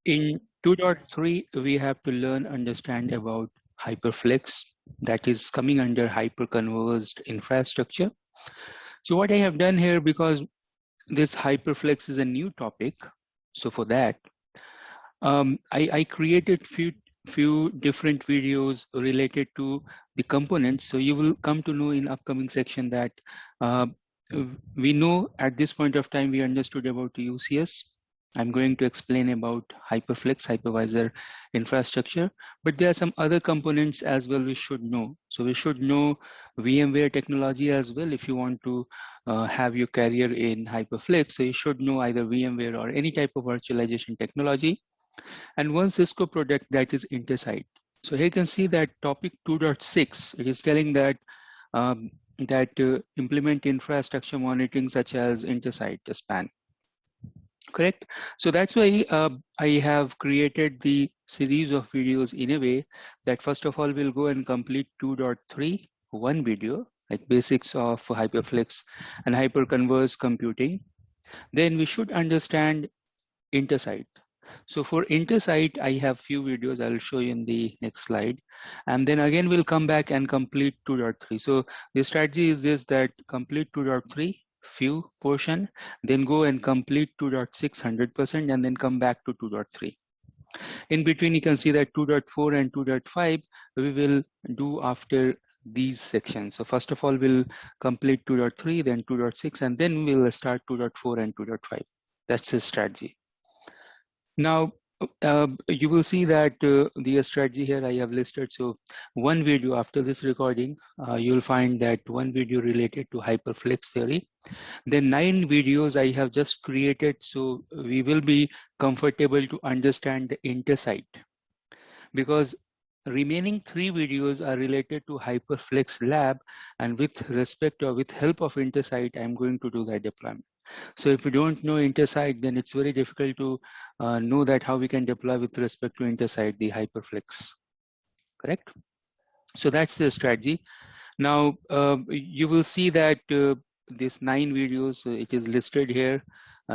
In 2.3, we have to learn, understand about Hyperflex, that is coming under hyperconverged infrastructure. So what I have done here, because this Hyperflex is a new topic, so for that, I created few different videos related to the components. So you will come to know in upcoming section that uh, we know at this point of time we understood about UCS. I'm going to explain about Hyperflex hypervisor infrastructure, but there are some other components as well we should know. So we should know VMware technology as well if you want to have your career in Hyperflex. So you should know either VMware or any type of virtualization technology, and one Cisco product, that is Intersight. So here you can see that topic 2.6, it is telling that implement infrastructure monitoring such as Intersight span. Correct. So that's why I have created the series of videos in a way that first of all we'll go and complete 2.3 one video, like basics of Hyperflex and hyperconverged computing. Then we should understand Intersight. So for Intersight, I have few videos I'll show you in the next slide. And then again, we'll come back and complete 2.3. So the strategy is this, that complete 2.3, few portion, then go and complete 2.6 100%, and then come back to 2.3. In between, you can see that 2.4 and 2.5, we will do after these sections. So first of all, we'll complete 2.3, then 2.6, and then we'll start 2.4 and 2.5. That's the strategy. Now, you will see that the strategy here I have listed. So one video after this recording, you'll find that one video related to Hyperflex theory. Then 9 videos I have just created, so we will be comfortable to understand the Intersight, because remaining 3 videos are related to Hyperflex lab, and with respect or with help of Intersight, I'm going to do that deployment. So if we don't know Intersight, then it's very difficult to know that how we can deploy with respect to Intersight, the Hyperflex, correct? So that's the strategy. Now, you will see that these 9 videos, it is listed here,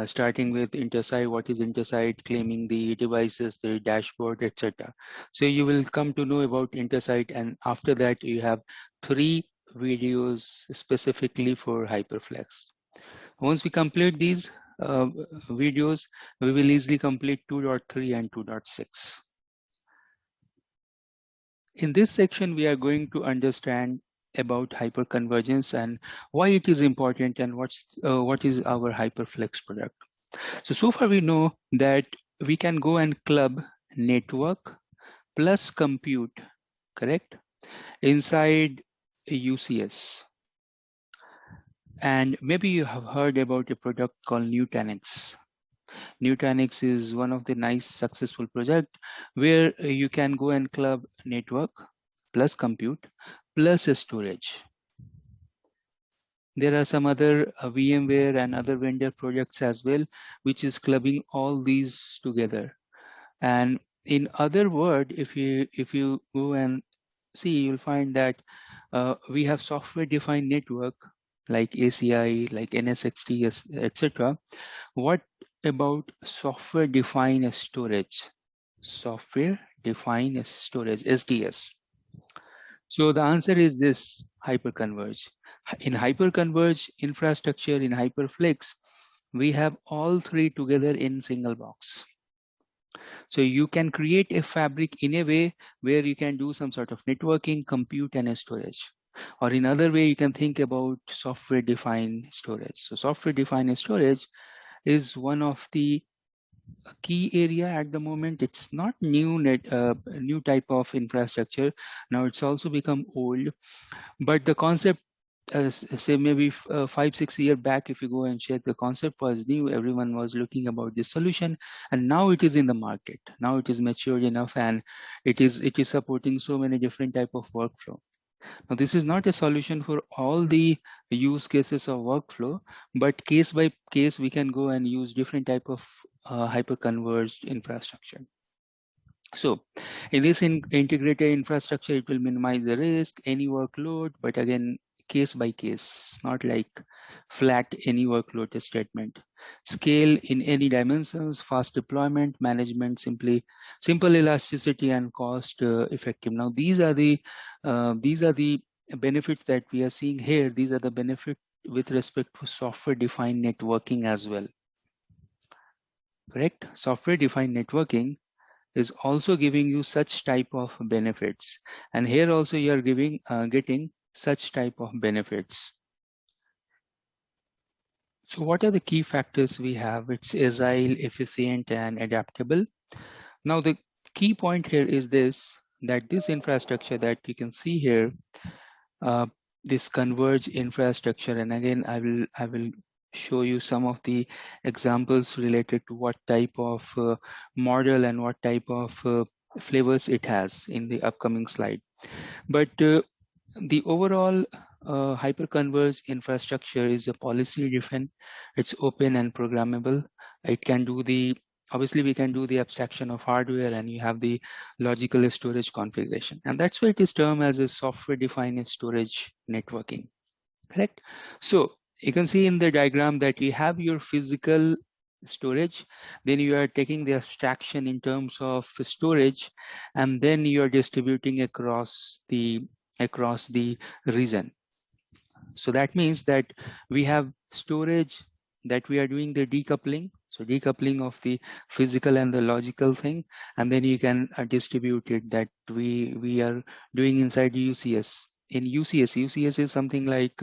starting with Intersight, what is Intersight, claiming the devices, the dashboard, etc. So you will come to know about Intersight, and after that you have 3 videos specifically for Hyperflex. Once we complete these videos, we will easily complete 2.3 and 2.6. In this section, we are going to understand about hyperconvergence and why it is important and what is our Hyperflex product. So far we know that we can go and club network plus compute, correct, inside UCS. And maybe you have heard about a product called Nutanix. Nutanix is one of the nice successful project where you can go and club network plus compute plus storage. There are some other VMware and other vendor projects as well, which is clubbing all these together. And in other word, if you go and see, you'll find that we have software defined network like ACI, like NSXT, etc. What about software defined storage? Software defined storage, SDS. So the answer is this, hyperconverge. In hyperconverge infrastructure, in Hyperflex, we have all 3 together in single box. So you can create a fabric in a way where you can do some sort of networking, compute, and storage. Or in other way, you can think about software defined storage. So software defined storage is one of the key area at the moment. It's not new type of infrastructure. Now it's also become old, but the concept, say maybe 5-6 years back, if you go and check, the concept was new. Everyone was looking about this solution, and now it is in the market. Now it is matured enough, and it is supporting so many different type of workflow. Now, this is not a solution for all the use cases of workflow, but case by case, we can go and use different type of hyperconverged infrastructure. So in this integrated infrastructure, it will minimize the risk, any workload, but again, case by case. It's not like flat any workload statement, scale in any dimensions, fast deployment, management, simple elasticity, and cost effective. Now these are the benefits that we are seeing here. These are the benefits with respect to software defined networking as well. Correct? Software defined networking is also giving you such type of benefits, and here also you are getting such type of benefits. So what are the key factors we have? It's agile, efficient, and adaptable. Now the key point here is that this infrastructure that you can see here, this converged infrastructure, and again I will show you some of the examples related to what type of model and what type of flavors it has in the upcoming slide. But the overall hyperconverged infrastructure is a policy driven. It's open and programmable. It can do obviously we can do the abstraction of hardware, and you have the logical storage configuration, and that's why it is termed as a software defined storage networking. Correct? So you can see in the diagram that you have your physical storage, then you are taking the abstraction in terms of storage, and then you are distributing across the region. So that means that we have storage that we are doing the decoupling. So decoupling of the physical and the logical thing, and then you can distribute it that we are doing inside UCS. In UCS is something like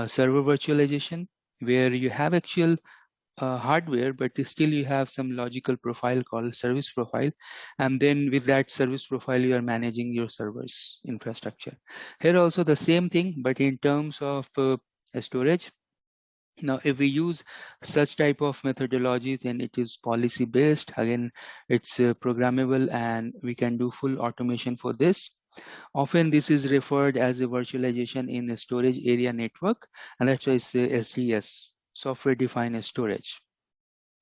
server virtualization, where you have actual hardware, but still you have some logical profile called service profile, and then with that service profile you are managing your servers infrastructure. Here also the same thing, but in terms of storage. Now if we use such type of methodology, then it is policy based. Again, it's programmable, and we can do full automation for this. Often this is referred as a virtualization in the storage area network, and that's why it's SDS, software defined storage.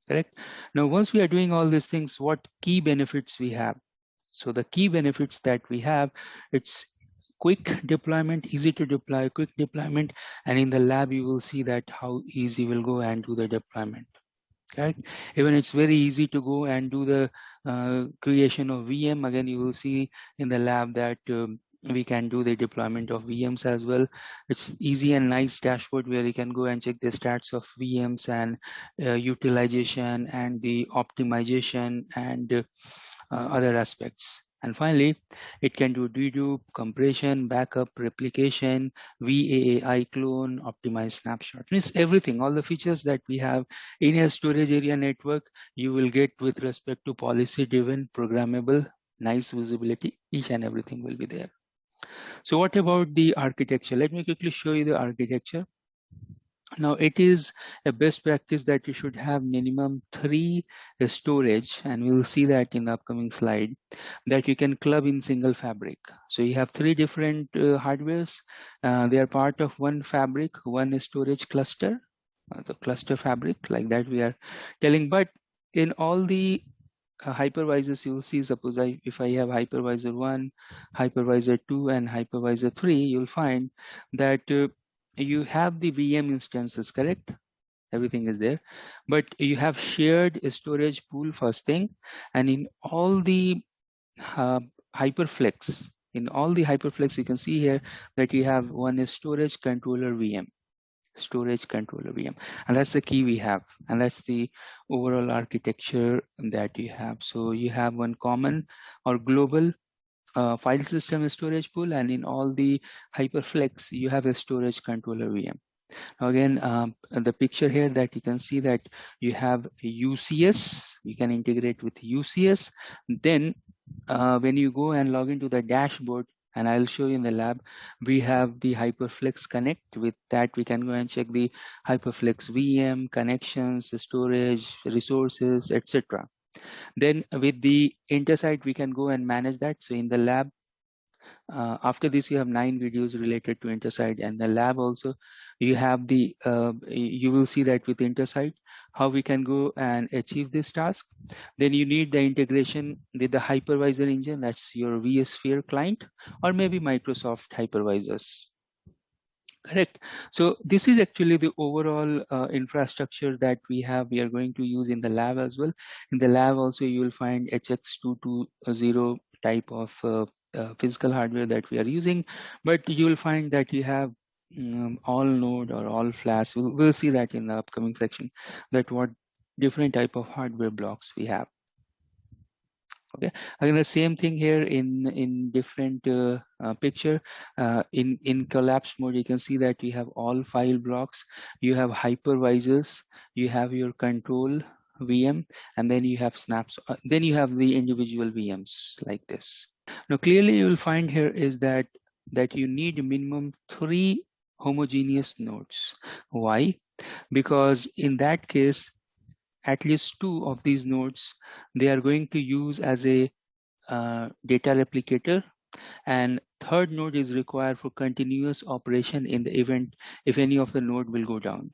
Correct? Now once we are doing all these things, what key benefits we have? So the key benefits that we have, it's quick deployment, easy to deploy, quick deployment, and in the lab you will see that how easy we'll go and do the deployment. Correct? Even it's very easy to go and do the creation of VM. Again, you will see in the lab that we can do the deployment of VMs as well. It's easy and nice dashboard where you can go and check the stats of VMs and utilization and the optimization and other aspects. And finally, it can do dedupe, compression, backup, replication, VAAI clone, optimized snapshot. Means everything, all the features that we have in a storage area network, you will get with respect to policy-driven, programmable, nice visibility. Each and everything will be there. So what about the architecture? Let me quickly show you the architecture. Now it is a best practice that you should have minimum 3 storage, and we'll see that in the upcoming slide, that you can club in single fabric. So you have 3 different hardwares. They are part of one fabric, one storage cluster, the cluster fabric like that we are telling. But in all the hypervisors, you'll see, suppose if I have hypervisor 1, hypervisor 2, and hypervisor 3, you'll find that you have the VM instances, correct? Everything is there, but you have shared storage pool first thing, and in all the hyperflex, you can see here that you have one storage controller VM, and that's the key we have, and that's the overall architecture that you have. So you have one common or global file system storage pool, and in all the hyperflex you have a storage controller VM. Again, the picture here that you can see that you have UCS, you can integrate with UCS. Then when you go and log into the dashboard, and I'll show you in the lab, we have the Hyperflex Connect. With that, we can go and check the Hyperflex VM, connections, storage, resources, etc. Then with the Intersight, we can go and manage that. So in the lab, after this, you have 9 videos related to Intersight, and the lab also, you have the, you will see that with Intersight, how we can go and achieve this task. Then you need the integration with the hypervisor engine, that's your vSphere client, or maybe Microsoft hypervisors. Correct. So this is actually the overall infrastructure that we have. We are going to use in the lab as well. In the lab also, you will find HX220 type of physical hardware that we are using, but you will find that you have all node or all flash. We'll see that in the upcoming section, that what different type of hardware blocks we have. Okay, again the same thing here in different picture. In collapse mode, you can see that you have all file blocks, you have hypervisors, you have your control VM, and then you have snaps, then you have the individual VMs like this. Now clearly you will find here is that you need minimum 3 homogeneous nodes. Why? Because in that case, at least 2 of these nodes, they are going to use as a data replicator, and third node is required for continuous operation in the event if any of the node will go down.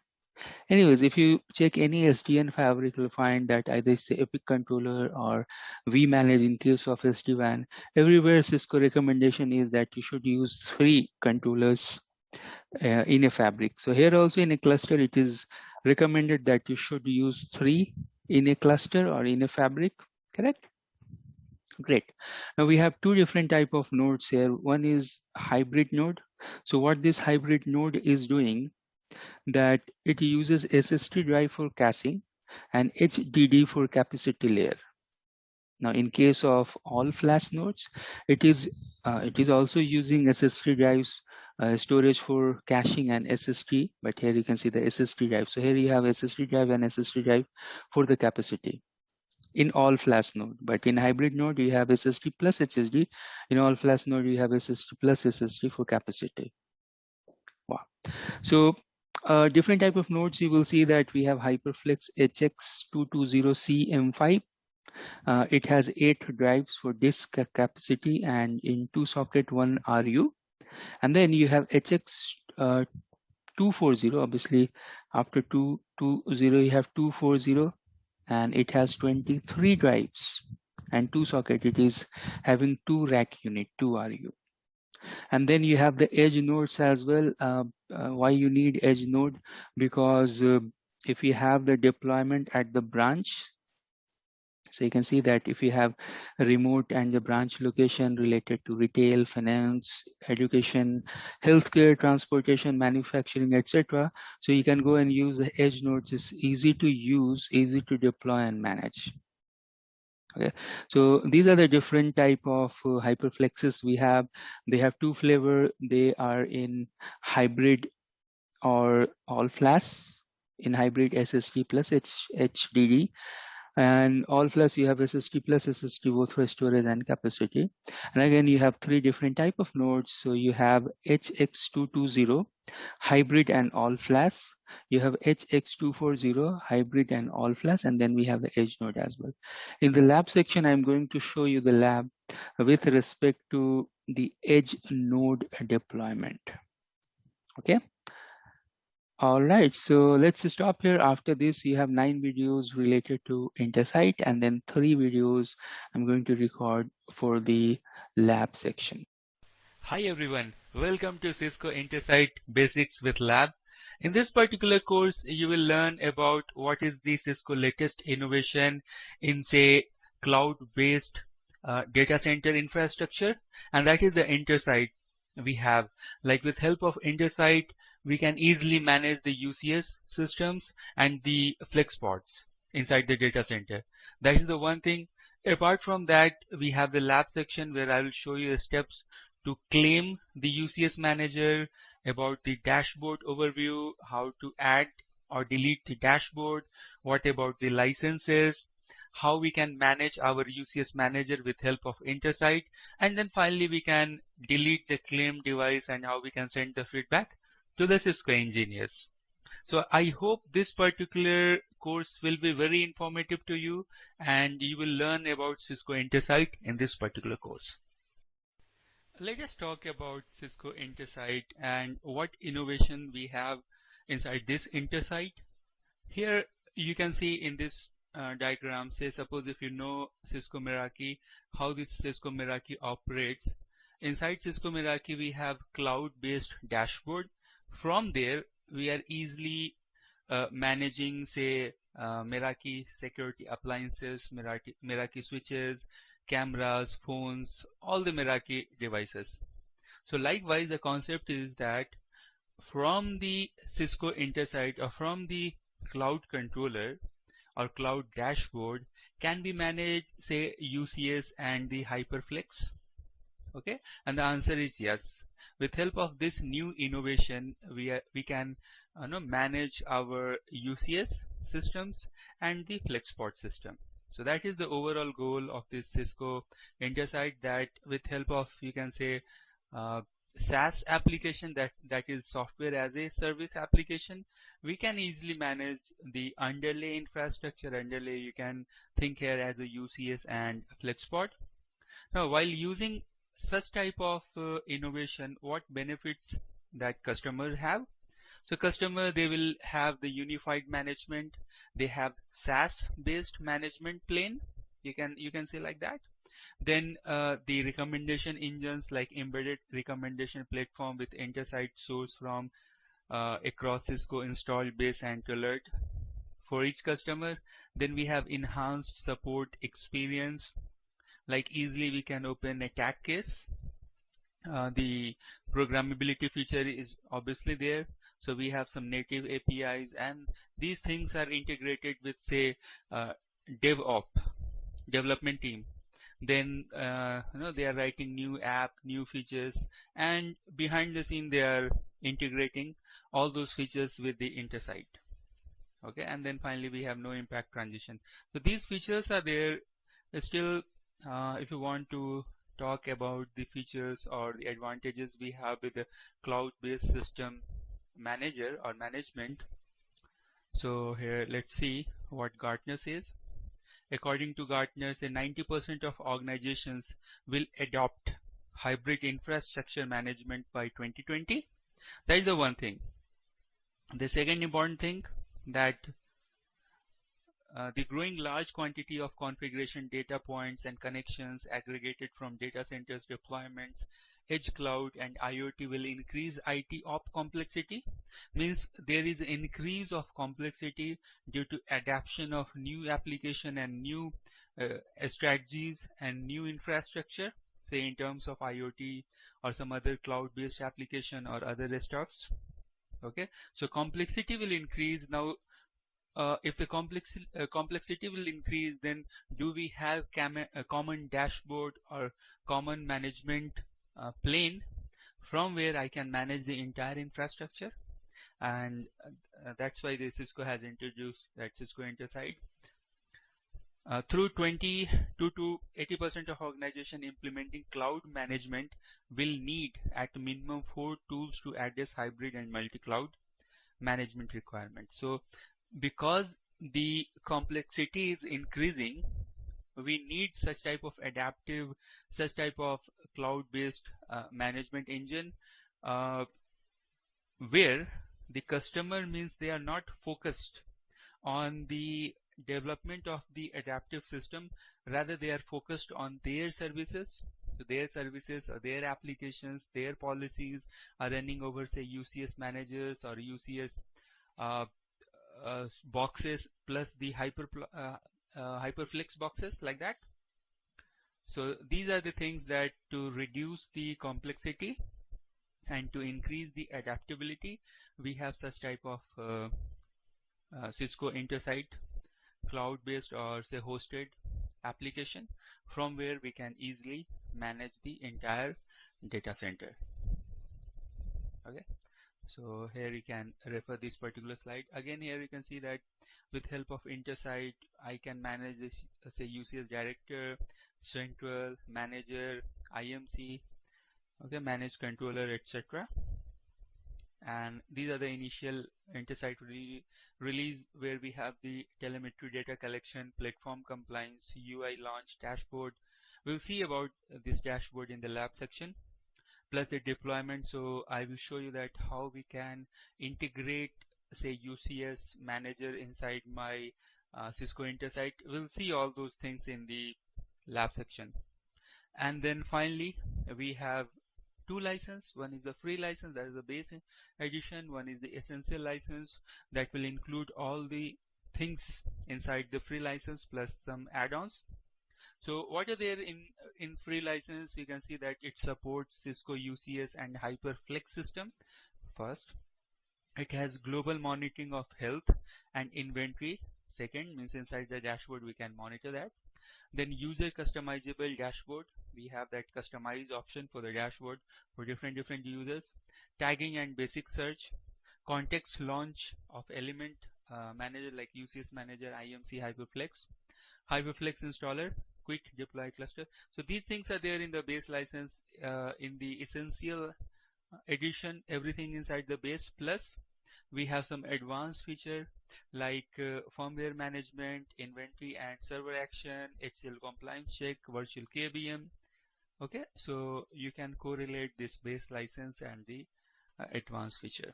Anyways, if you check any SDN fabric, you'll find that either say Epic controller or vManage in case of SD-WAN, everywhere Cisco recommendation is that you should use 3 controllers in a fabric. So here also in a cluster, it is recommended that you should use 3 in a cluster or in a fabric, correct? Great. Now we have 2 different type of nodes here. One is hybrid node. So what this hybrid node is doing, that it uses SSD drive for caching and HDD for capacity layer. Now in case of all flash nodes, it is also using SSD drives storage for caching and SSD, but here you can see the SSD drive. So here you have SSD drive and SSD drive for the capacity in all flash node, but in hybrid node you have SSD plus HSD. In all flash node you have SSD plus SSD for capacity. Wow. So different type of nodes, you will see that we have HyperFlex HX220C M5. It has 8 drives for disk capacity and in 2 socket 1 RU, and then you have HX240. Obviously after 220 you have 240, and it has 23 drives and 2 socket. It is having 2 rack unit, 2 RU. And then you have the edge nodes as well. Why you need edge node? Because if you have the deployment at the branch, so you can see that if you have a remote and the branch location related to retail, finance, education, healthcare, transportation, manufacturing, etc. So you can go and use the edge nodes. It's easy to use, easy to deploy and manage. Okay, so these are the different type of HyperFlexes we have. They have 2 flavor. They are in hybrid or all flash. In hybrid, SSD plus HDD. And all flash you have SSD plus SSD both for storage and capacity. And again you have 3 different type of nodes. So you have HX220 hybrid and all flash, you have HX240 hybrid and all flash, and then we have the edge node as well. In the lab section, I'm going to show you the lab with respect to the edge node deployment. Okay. All right, so let's stop here. After this, you have 9 videos related to Intersite, and then 3 videos I'm going to record for the lab section. Hi everyone, welcome to Cisco Intersite Basics with Lab. In this particular course, you will learn about what is the Cisco latest innovation in, say, cloud-based data center infrastructure, and that is the Intersite we have. Like with help of Intersite, we can easily manage the UCS systems and the FlexPods inside the data center. That is the one thing. Apart from that, we have the lab section where I will show you the steps to claim the UCS manager, about the dashboard overview, how to add or delete the dashboard, what about the licenses, how we can manage our UCS manager with help of Intersite, and then finally we can delete the claim device and how we can send the feedback to the Cisco engineers. So I hope this particular course will be very informative to you and you will learn about Cisco Intersite in this particular course. Let us talk about Cisco Intersite and what innovation we have inside this Intersite. Here you can see in this diagram, say suppose if you know Cisco Meraki, how this Cisco Meraki operates. Inside Cisco Meraki we have cloud-based dashboard From there, we are easily managing, say, Meraki security appliances, Meraki switches, cameras, phones, all the Meraki devices. So likewise, the concept is that from the Cisco Intersight or from the cloud controller or cloud dashboard can be managed, say, UCS and the HyperFlex. Okay, and the answer is yes. With help of this new innovation, we can manage our UCS systems and the FlexPod system. So that is the overall goal of this Cisco Intersight, that with help of, you can say, uh, SaaS application, that is software as a service application, we can easily manage the underlay infrastructure. Underlay, you can think here as a UCS and FlexPod. Now, while using such type of innovation, what benefits that customer have? So customer, they will have the unified management. They have SaaS based management plane. You can say like that. Then the recommendation engines like embedded recommendation platform with Intersight source from across Cisco installed base and to alert for each customer. Then we have enhanced support experience, like easily we can open a tag case. The programmability feature is obviously there. So we have some native APIs, and these things are integrated with, say, uh, DevOps development team. Then they are writing new app, new features, and behind the scene they are integrating all those features with the Intersight. Okay, and then finally we have no impact transition. So these features are there. Still, if you want to talk about the features or the advantages we have with the cloud-based system manager or management, so here let's see what Gartner says. According to Gartner, say 90% of organizations will adopt hybrid infrastructure management by 2020. That is the one thing. The second important thing, that the growing large quantity of configuration data points and connections aggregated from data centers deployments, edge cloud and IoT will increase IT op complexity. Means there is an increase of complexity due to adaptation of new application and new strategies and new infrastructure, say in terms of IoT or some other cloud-based application or other stuffs. Okay, so complexity will increase. Now if the complexity will increase, then do we have a common dashboard or common management plane from where I can manage the entire infrastructure? And that's why the Cisco has introduced that Cisco Intersight. Through 22 to 80% of organization implementing cloud management will need at minimum 4 tools to address hybrid and multi-cloud management requirements. So because the complexity is increasing, we need such type of adaptive, such type of cloud-based management engine where the customer, means they are not focused on the development of the adaptive system, rather they are focused on their services. So their services or their applications, their policies are running over, say, UCS managers or UCS boxes plus the HyperFlex boxes, like that. So these are the things that to reduce the complexity and to increase the adaptability, we have such type of Cisco Intersight cloud-based or say hosted application from where we can easily manage the entire data center. Okay. So here you can refer this particular slide. Again, here you can see that with help of Intersight, I can manage this, say, UCS director, central manager, IMC, okay, manage controller, etc. And these are the initial Intersight release where we have the telemetry data collection, platform compliance, UI launch, dashboard. We'll see about this dashboard in the lab section, plus the deployment. So I will show you that how we can integrate, say, UCS manager inside my Cisco Intersight. We'll see all those things in the lab section. And then finally we have two license. One is the free license, that is the base edition. One is the essential license, that will include all the things inside the free license plus some add-ons. So what are there in free license? You can see that it supports Cisco UCS and HyperFlex system. First, it has global monitoring of health and inventory. Second, means inside the dashboard we can monitor that. Then user customizable dashboard. We have that customize option for the dashboard for different users. Tagging and basic search. Context launch of element manager like UCS manager, IMC, HyperFlex. HyperFlex installer, quick deploy cluster. So these things are there in the base license. In the essential edition, everything inside the base, plus we have some advanced feature like firmware management, inventory and server action, HCL compliance check, virtual KVM. Okay, so you can correlate this base license and the advanced feature.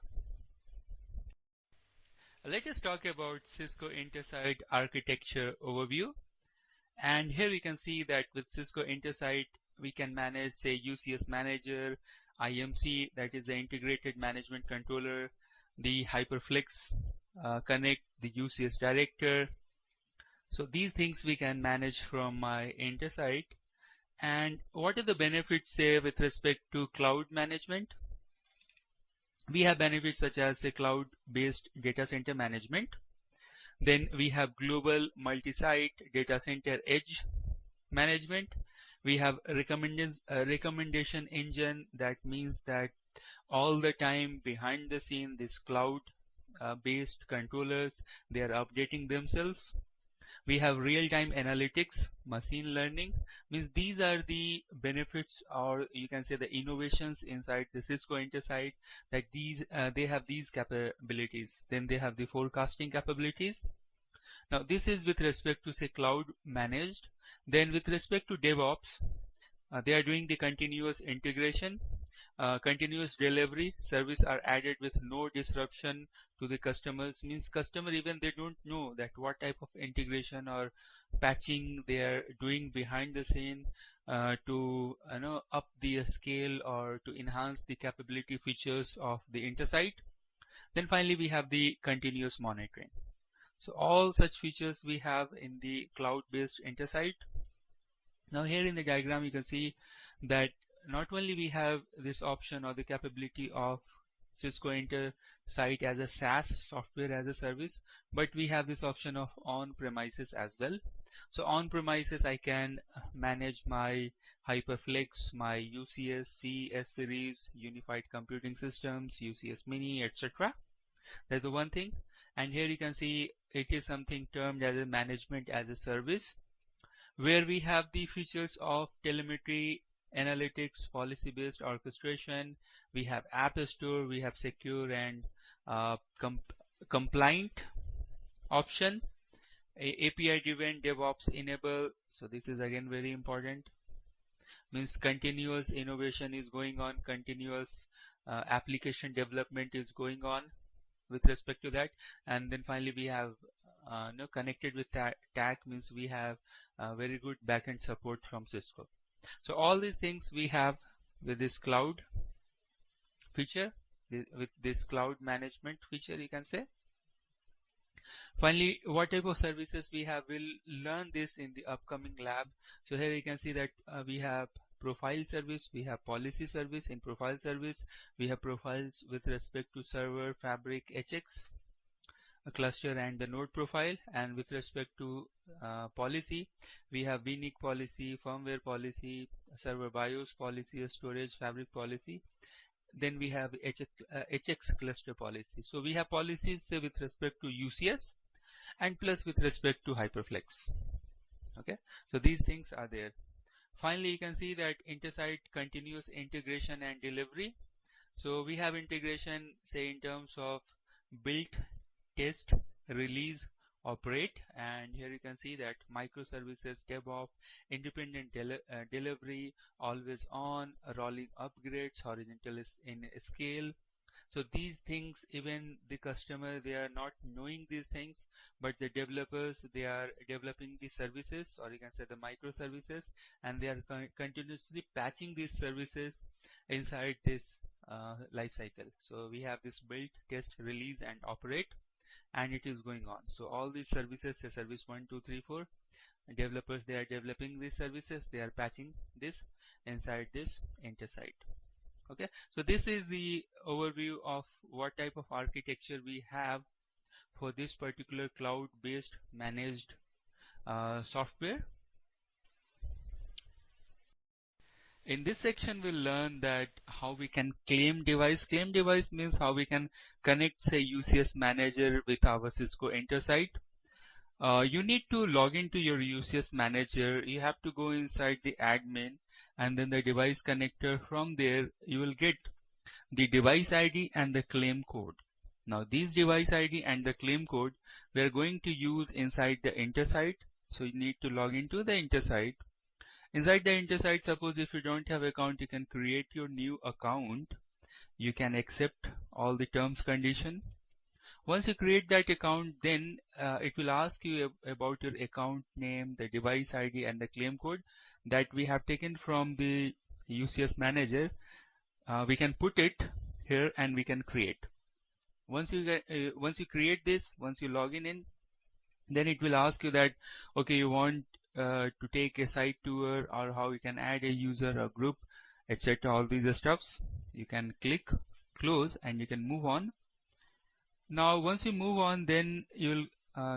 Let us talk about Cisco Intersight architecture overview. And here we can see that with Cisco Intersight, we can manage, say, UCS Manager, IMC, that is the Integrated Management Controller, the HyperFlex Connect, the UCS Director. So these things we can manage from my Intersight. And what are the benefits, say, with respect to cloud management? We have benefits such as the cloud-based data center management. Then we have global multi-site data center edge management. We have recommendation engine. That means that all the time behind the scene, this cloud based controllers, they are updating themselves. We have real-time analytics, machine learning. Means these are the benefits, or you can say the innovations inside the Cisco Intersight, that these they have these capabilities. Then they have the forecasting capabilities. Now this is with respect to, say, cloud managed. Then with respect to DevOps, they are doing the continuous integration, continuous delivery. Service are added with no disruption to the customers. Means customer, even they don't know that what type of integration or patching they are doing behind the scene to up the scale or to enhance the capability features of the Intersight. Then finally we have the continuous monitoring. So all such features we have in the cloud-based Intersight. Now here in the diagram you can see that not only we have this option or the capability of Cisco Intersight as a SaaS, software as a service, but we have this option of on-premises as well. So on-premises I can manage my HyperFlex, my UCS, C, S series, Unified Computing Systems, UCS Mini, etc. That's the one thing. And here you can see it is something termed as a management as a service, where we have the features of telemetry, analytics, policy-based orchestration. We have App Store, we have secure and compliant option, API-driven DevOps enable. So this is again very important. Means continuous innovation is going on, continuous application development is going on with respect to that. And then finally we have connected with TAC, means we have very good backend support from Cisco. So all these things we have with this cloud feature, with this cloud management feature, you can say. Finally, what type of services we have, we'll learn this in the upcoming lab. So here you can see that we have profile service, we have policy service. In profile service we have profiles with respect to server, fabric, HX, a cluster and the node profile. And with respect to policy, we have VNIC policy, firmware policy, server BIOS policy, storage, fabric policy. Then we have HX cluster policy. So we have policies, say, with respect to UCS and plus with respect to HyperFlex. Okay, so these things are there. Finally, you can see that Intersight continuous integration and delivery. So we have integration, say, in terms of build, test, release, operate. And here you can see that microservices, DevOps, independent delivery, always on, rolling upgrades, horizontal in scale. So these things, even the customer, they are not knowing these things, but the developers, they are developing the services, or you can say the microservices, and they are continuously patching these services inside this life cycle. So we have this build, test, release, and operate, and it is going on. So all these services, say service 1, 2, 3, 4, developers, they are developing these services, they are patching this inside this Intersight. Okay, so this is the overview of what type of architecture we have for this particular cloud-based managed software. In this section, we'll learn that how we can claim device. Claim device means how we can connect, say, UCS Manager with our Cisco Intersight. You need to log into your UCS Manager. You have to go inside the admin and then the device connector. From there, you will get the device ID and the claim code. Now, these device ID and the claim code we are going to use inside the Intersight. So you need to log into the Intersight. Inside the Intersight, suppose if you don't have account, you can create your new account. You can accept all the terms condition. Once you create that account, then it will ask you about your account name, the device ID, and the claim code that we have taken from the UCS Manager. We can put it here and we can create. Once you create this, once you log in, then it will ask you that, okay, you want to take a site tour, or how you can add a user or group, etc. All these stuffs. You can click close and you can move on. Now, once you move on, then you'll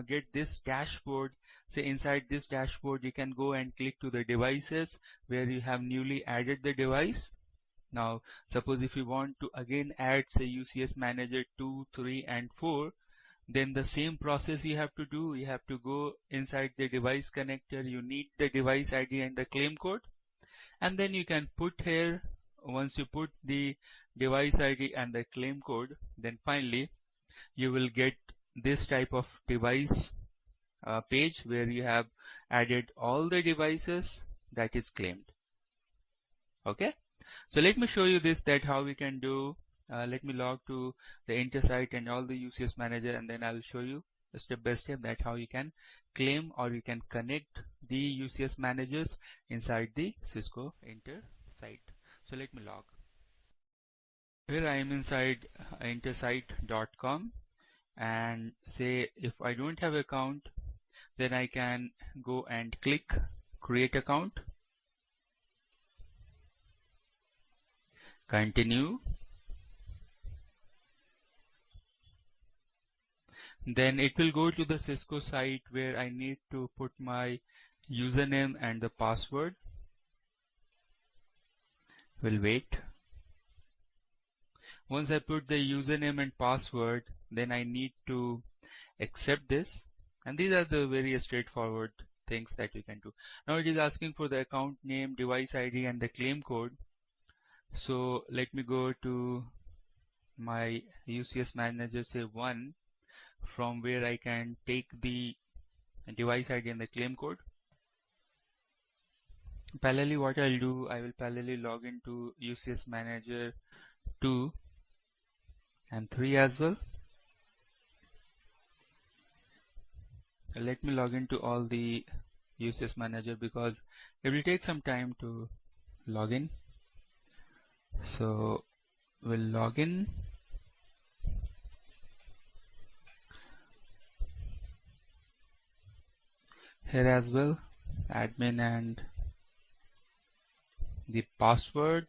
get this dashboard. Say inside this dashboard, you can go and click to the devices where you have newly added the device. Now, suppose if you want to again add, say, UCS Manager 2, 3, and 4, then the same process you have to do. You have to go inside the device connector. You need the device ID and the claim code, and then you can put here. Once you put the device ID and the claim code, then finally you will get this type of device page where you have added all the devices that is claimed. Okay, so let me show you this, that how we can do. Let me log to the Intersight and all the UCS Manager, and then I'll show you step by step that how you can claim or you can connect the UCS Managers inside the Cisco Intersight. So let me log. Here I am inside intersight.com, and say if I don't have account, then I can go and click create account, continue. Then it will go to the Cisco site where I need to put my username and the password. We'll wait. Once I put the username and password, then I need to accept this. And these are the very straightforward things that you can do. Now it is asking for the account name, device ID, and the claim code. So let me go to my UCS Manager, say 1, from where I can take the device ID and the claim code. Parallelly, what I'll do, I will parallelly log into UCS Manager 2 and 3 as well. Let me log into all the UCS Manager because it will take some time to log in. So we'll log in. Here as well, admin and the password.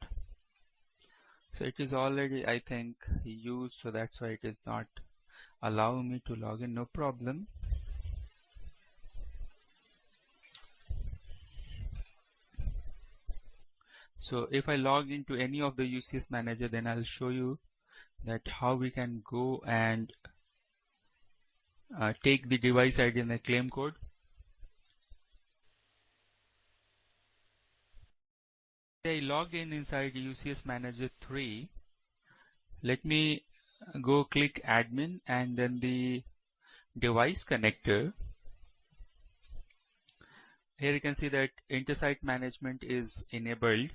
So it is already, I think, used, so that's why it is not allowing me to log in. No problem. So if I log into any of the UCS Manager, then I'll show you that how we can go and take the device ID and the claim code. I log in inside UCS Manager 3. Let me go click admin and then the device connector. Here you can see that Intersight management is enabled.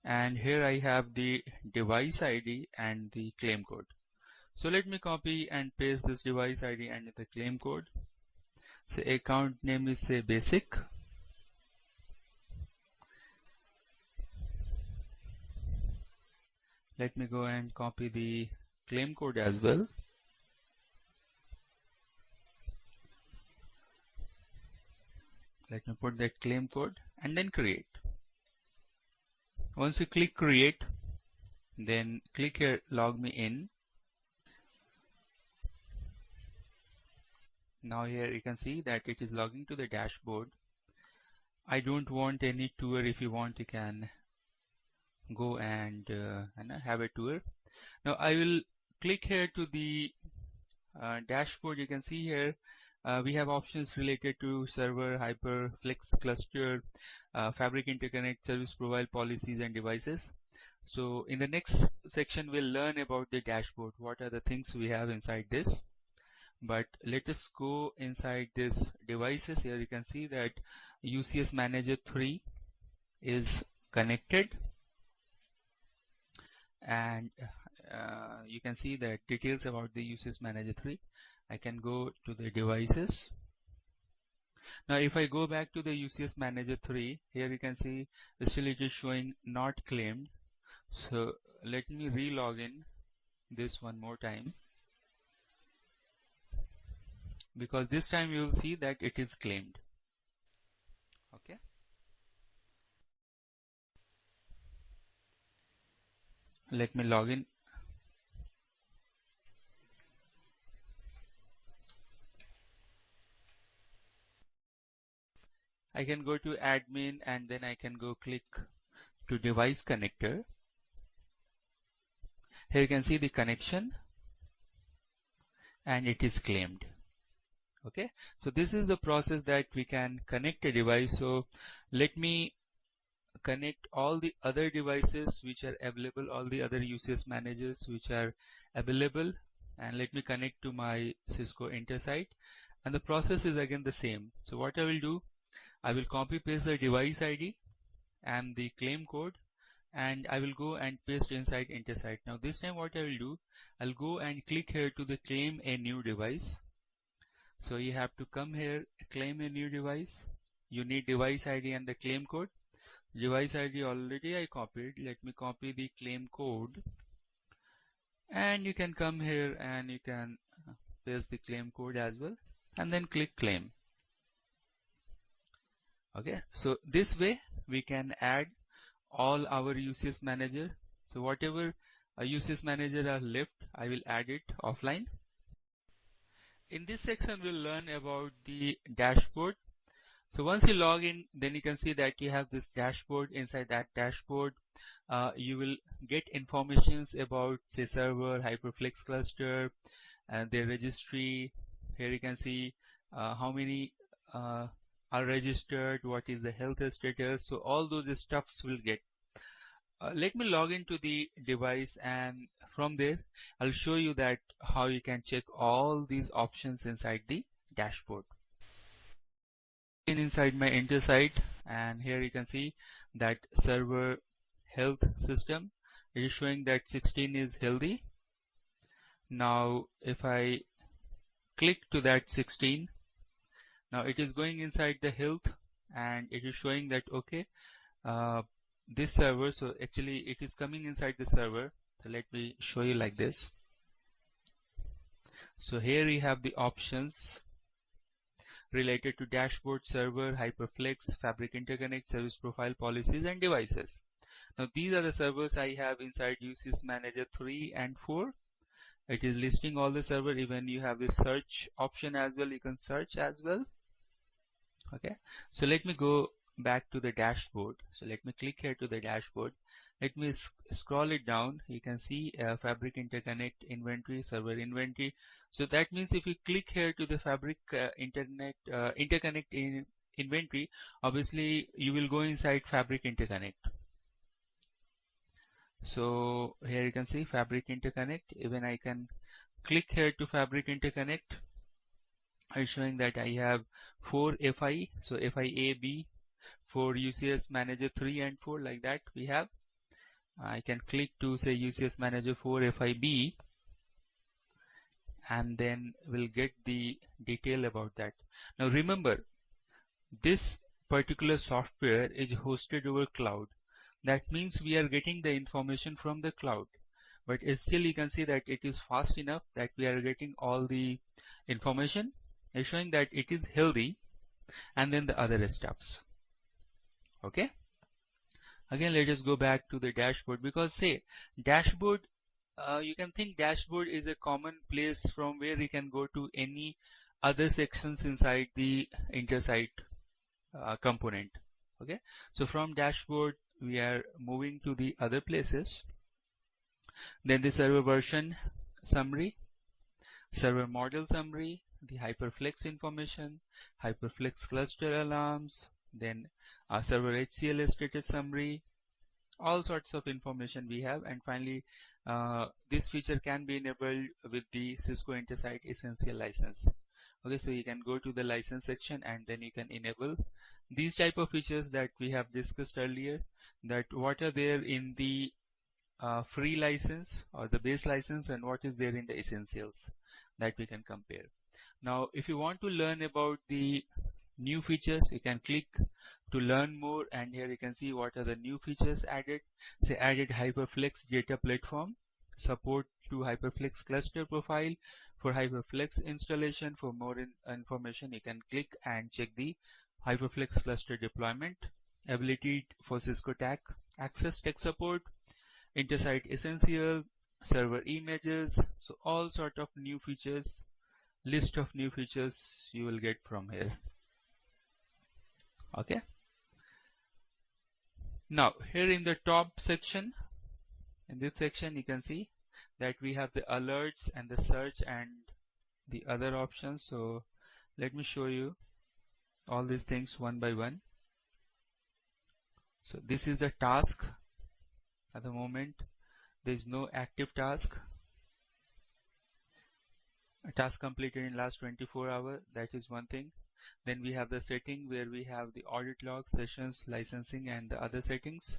and here I have the device ID and the claim code. So let me copy and paste this device ID and the claim code. Say account name is say basic. Let me go and copy the claim code as well. Let me put that claim code and then create. Once you click create, then click here log me in. Now here you can see that it is logging to the dashboard. I don't want any tour. If you want, you can go and have a tour. Now I will click here to the dashboard. You can see here we have options related to server, hyper, flex cluster, fabric interconnect, service profile policies and devices. So in the next section we'll learn about the dashboard, what are the things we have inside this. But let us go inside this devices. Here you can see that UCS Manager 3 is connected, and you can see that details about the UCS Manager 3. I can go to the devices. Now if I go back to the UCS Manager 3, here you can see still it is showing not claimed. So let me re-log in this one more time, because this time you will see that it is claimed. Okay. Let me log in. I can go to admin and then I can go click to device connector. Here you can see the connection and it is claimed. Okay, so this is the process that we can connect a device. So let me connect all the other devices which are available, all the other UCS managers which are available, and let me connect to my Cisco Intersite, and the process is again the same. So what I will do, I will copy paste the device ID and the claim code, and I will go and paste inside Intersite. Now this time what I will do, I'll go and click here to the claim a new device. So you have to come here, claim a new device. You need device ID and the claim code. Device ID already I copied. Let me copy the claim code, and you can come here and you can paste the claim code as well, and then click claim. Okay, so this way we can add all our UCS manager. So whatever UCS manager are left, I will add it offline. In this section we'll learn about the dashboard. So once you log in, then you can see that you have this dashboard. Inside that dashboard you will get informations about say server, Hyperflex cluster, and their registry. Here you can see how many are registered, what is the health status. So all those stuffs will get. Let me log into the device, and from there I'll show you that how you can check all these options inside the dashboard. Inside my Intersite, and here you can see that server health system, it is showing that 16 is healthy. Now if I click to that 16, now it is going inside the health and it is showing that okay, this server, so actually it is coming inside the server. So let me show you like this. So here you have the options related to dashboard, server, Hyperflex, Fabric Interconnect, service profile policies and devices. Now these are the servers I have inside UCS Manager 3 and 4. It is listing all the server. Even you have the search option as well, you can search as well. Okay, so let me go back to the dashboard. So let me click here to the dashboard. Let me scroll it down. You can see Fabric Interconnect inventory, server inventory. So that means if you click here to the Fabric Interconnect in inventory, obviously you will go inside Fabric Interconnect. So here you can see Fabric Interconnect. Even I can click here to Fabric Interconnect. I'm showing that I have 4 FI, so FI A, B, for UCS Manager 3 and 4, like that we have. I can click to say UCS Manager 4 FIB, and then we'll get the detail about that. Now remember, this particular software is hosted over cloud. That means we are getting the information from the cloud, but still you can see that it is fast enough that we are getting all the information. It's showing that it is healthy, and then the other stuffs. Okay. Again, let us go back to the dashboard, because say dashboard, you can think dashboard is a common place from where you can go to any other sections inside the InterSight component. Okay, so from dashboard we are moving to the other places. Then the server version summary, server model summary, the HyperFlex information, HyperFlex cluster alarms, then server HCL status summary, all sorts of information we have. And finally, this feature can be enabled with the Cisco InterSight Essential license. Okay, so you can go to the license section and then you can enable these type of features that we have discussed earlier, that what are there in the free license or the base license and what is there in the essentials, that we can compare. Now if you want to learn about the new features, you can click to learn more, and here you can see what are the new features added. Say added HyperFlex data platform, support to HyperFlex cluster profile for HyperFlex installation. For more information you can click and check the HyperFlex cluster deployment, ability for Cisco TAC access, tech support, InterSight Essential, server images. So all sort of new features, list of new features you will get from here. Okay. Now here in the top section, in this section you can see that we have the alerts and the search and the other options. So let me show you all these things one by one. So this is the task. At the moment there is no active task. A task completed in last 24 hours, that is one thing. Then we have the setting where we have the audit log, sessions, licensing and the other settings.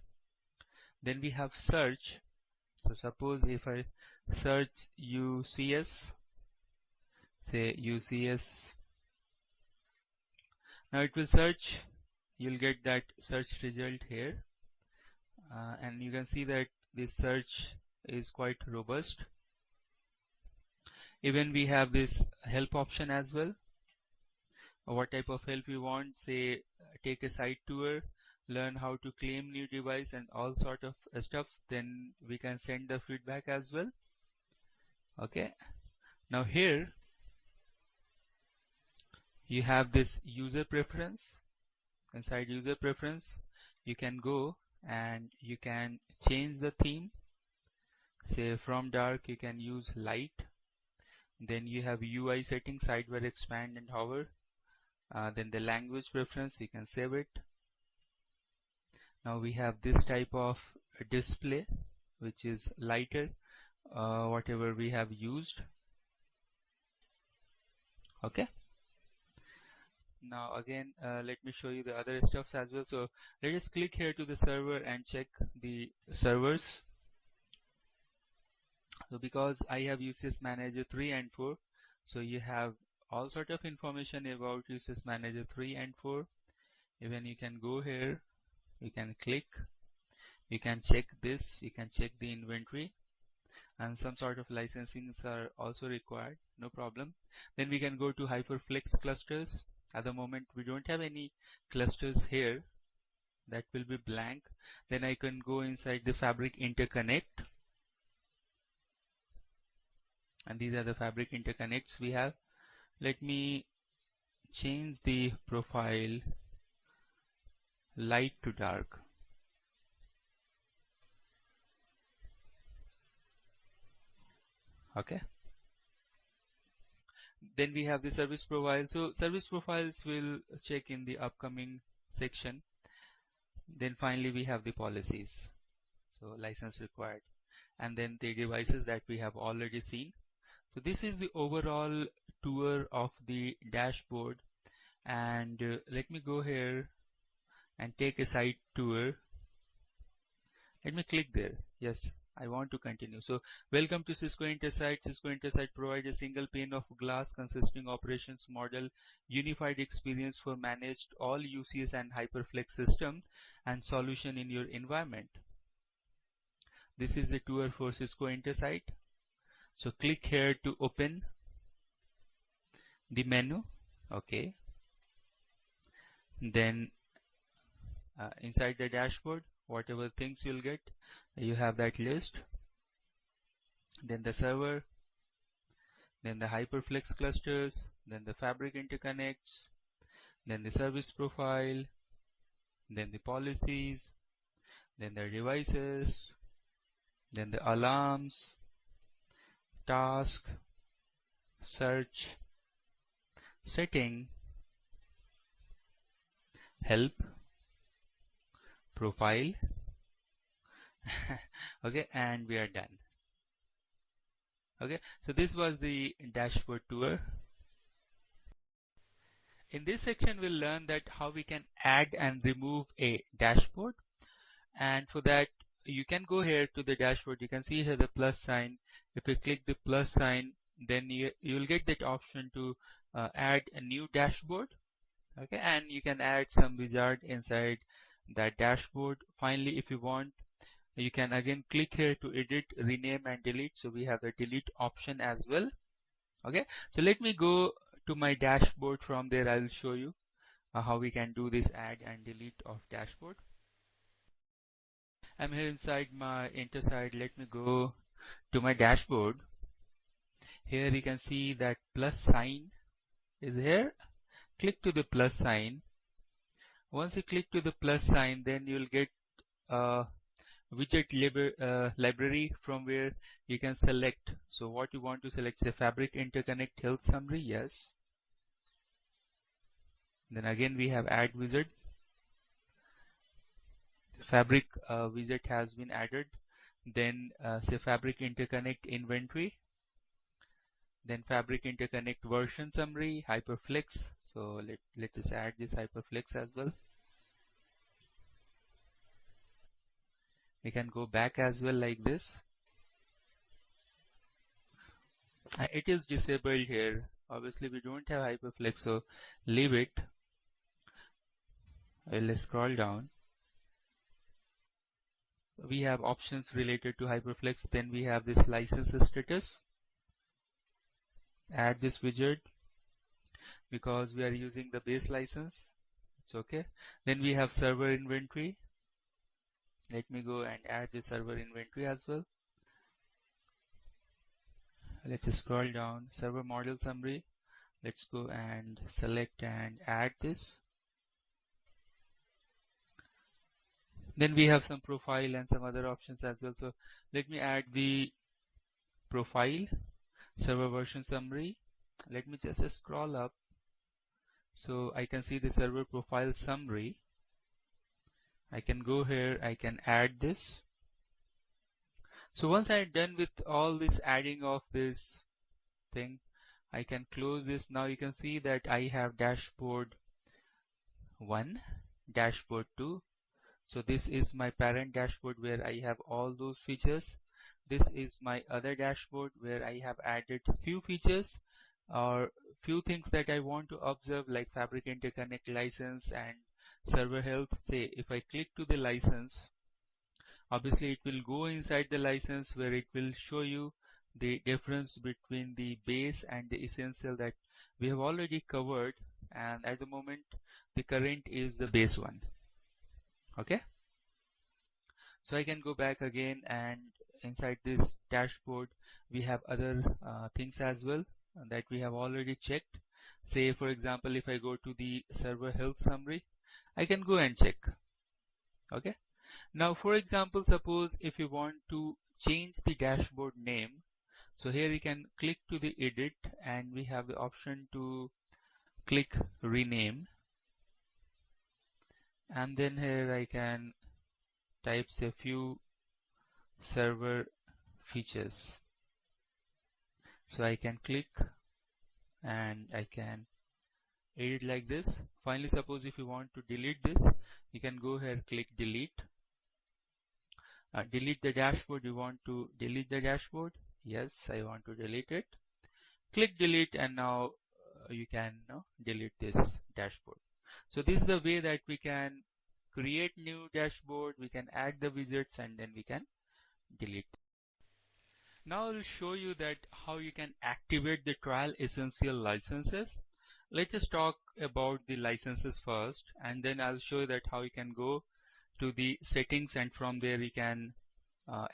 Then we have search. So suppose if I search UCS, say UCS, now it will search, you'll get that search result here, and you can see that this search is quite robust. Even we have this help option as well. What type of help you want, say take a site tour, learn how to claim new device and all sort of stuffs, then we can send the feedback as well. Okay, now here you have this user preference. Inside user preference you can go and you can change the theme. Say from dark you can use light. Then you have UI settings, sidebar, expand and hover. Then the language preference, you can save it. Now we have this type of display which is lighter, whatever we have used. Okay. Now again let me show you the other stuffs as well. So let us click here to the server and check the servers. So because I have UCS Manager 3 and 4, so you have all sort of information about UCS Manager 3 and 4. Even you can go here, you can click, you can check this, you can check the inventory, and some sort of licensings are also required, no problem. Then we can go to HyperFlex clusters. At the moment we don't have any clusters here, that will be blank. Then I can go inside the Fabric Interconnect, and these are the Fabric interconnects we have. Let me change the profile light to dark. Okay. Then we have the service profile. So service profiles will check in the upcoming section. Then finally we have the policies, so license required, and then the devices that we have already seen. So this is the overall tour of the dashboard, and let me go here and take a site tour. Let me click there. Yes, I want to continue. So, welcome to Cisco Intersight. Cisco Intersight provides a single pane of glass consisting operations model, unified experience for managed all UCS and HyperFlex system and solution in your environment. This is the tour for Cisco Intersight. So, click here to open the menu. Okay. Then inside the dashboard, whatever things you'll get, you have that list. Then the server, then the HyperFlex clusters, then the Fabric interconnects, then the service profile, then the policies, then the devices, then the alarms, task, search, setting, help, profile. Okay, and we are done. Okay, so this was the dashboard tour. In this section, we'll learn that how we can add and remove a dashboard. And for that, you can go here to the dashboard. You can see here the plus sign. If you click the plus sign, then you'll get that option to add a new dashboard. Okay, and you can add some wizard inside that dashboard. Finally, if you want, you can again click here to edit, rename and delete. So we have the delete option as well. Okay, so let me go to my dashboard. From there I will show you how we can do this add and delete of dashboard. I'm here inside my Intersight. Let me go to my dashboard. Here you can see that plus sign is here. Click to the plus sign. Once you click to the plus sign, then you'll get a widget library from where you can select. So what you want to select, say Fabric Interconnect Health Summary, yes. Then again we have add wizard. Fabric widget has been added. Then say Fabric Interconnect Inventory. Then Fabric Interconnect Version Summary, HyperFlex. So let us add this HyperFlex as well. We can go back as well like this. It is disabled here. Obviously we don't have HyperFlex, so leave it. Let's scroll down. We have options related to HyperFlex. Then we have this license status. Add this widget because we are using the base license. It's okay. Then we have server inventory. Let me go and add the server inventory as well. Let's scroll down. Server model summary. Let's go and select and add this. Then we have some profile and some other options as well. So let me add the profile, server version summary. Let me just scroll up so I can see the server profile summary. I can go here, I can add this. So once I'm done with all this adding of this thing, I can close this. Now you can see that I have dashboard 1, dashboard 2. So this is my parent dashboard where I have all those features. This is my other dashboard where I have added few features or few things that I want to observe, like Fabric Interconnect license and server health. Say if I click to the license, obviously it will go inside the license where it will show you the difference between the base and the essential that we have already covered, and at the moment the current is the base one. Okay, so I can go back again, and inside this dashboard we have other things as well that we have already checked. Say for example, if I go to the server health summary, I can go and check. Okay, now for example, suppose if you want to change the dashboard name, so here you can click to the edit and we have the option to click rename, and then here I can type a few server features. So I can click and I can edit like this. Finally, suppose if you want to delete this, you can go here, click delete. delete the dashboard. You want to delete the dashboard? Yes, I want to delete it. Click delete, and now you can delete this dashboard. So this is the way that we can create new dashboard, we can add the widgets, and then we can delete. Now I'll show you that how you can activate the trial essential licenses. Let's just talk about the licenses first, and then I'll show you that how you can go to the settings, and from there you can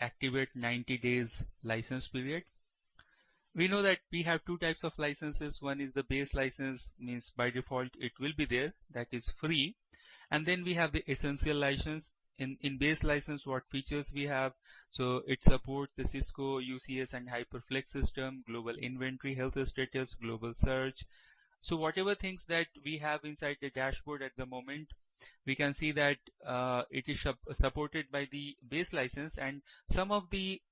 activate 90 days license period. We know that we have two types of licenses. One is the base license, means by default it will be there, that is free. And then we have the essential license. In base license, what features we have? So it supports the Cisco, UCS and HyperFlex system, global inventory, health status, global search. So whatever things that we have inside the dashboard at the moment, we can see that it is supported by the base license, and some of the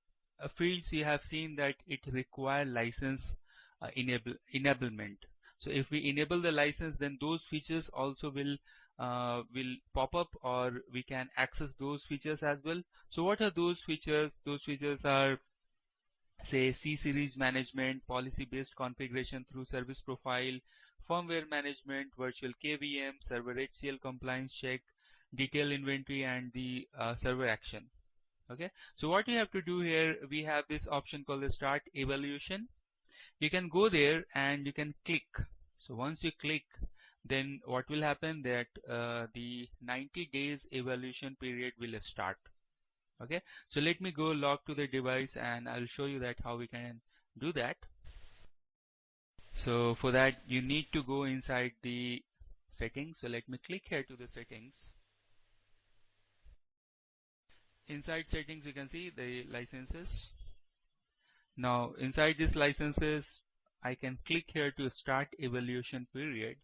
fields you have seen that it require license enablement. So if we enable the license, then those features also will pop up, or we can access those features as well. So what are those features? Those features are, say, C-series management, policy-based configuration through service profile, firmware management, virtual KVM, server HCL compliance check, detail inventory, and the server action. Okay, so what you have to do here, we have this option called the start evaluation. You can go there and you can click. So once you click, then what will happen, that the 90 days evaluation period will start. Okay, so let me go log to the device, and I'll show you that how we can do that. So for that you need to go inside the settings. So let me click here to the settings. Inside settings you can see the licenses. Now inside these licenses I can click here to start evaluation period.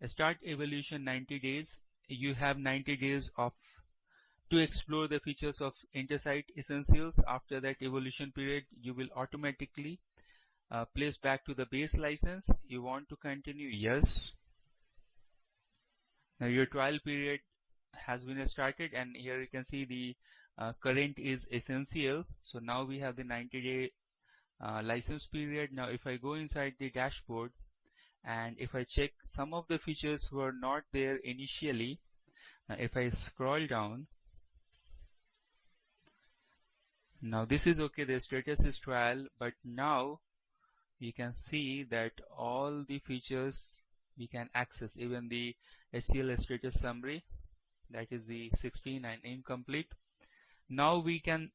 Start evaluation 90 days. You have 90 days to explore the features of Intersight Essentials. After that evaluation period, you will automatically place back to the base license. You want to continue? Yes. Now your trial period has been started, and here you can see the current is essential. So now we have the 90-day license period. Now if I go inside the dashboard, and if I check, some of the features were not there initially. Now if I scroll down, now this is okay, the status is trial, but now you can see that all the features we can access, even the HCL status summary, that is the 16 and incomplete. Now we can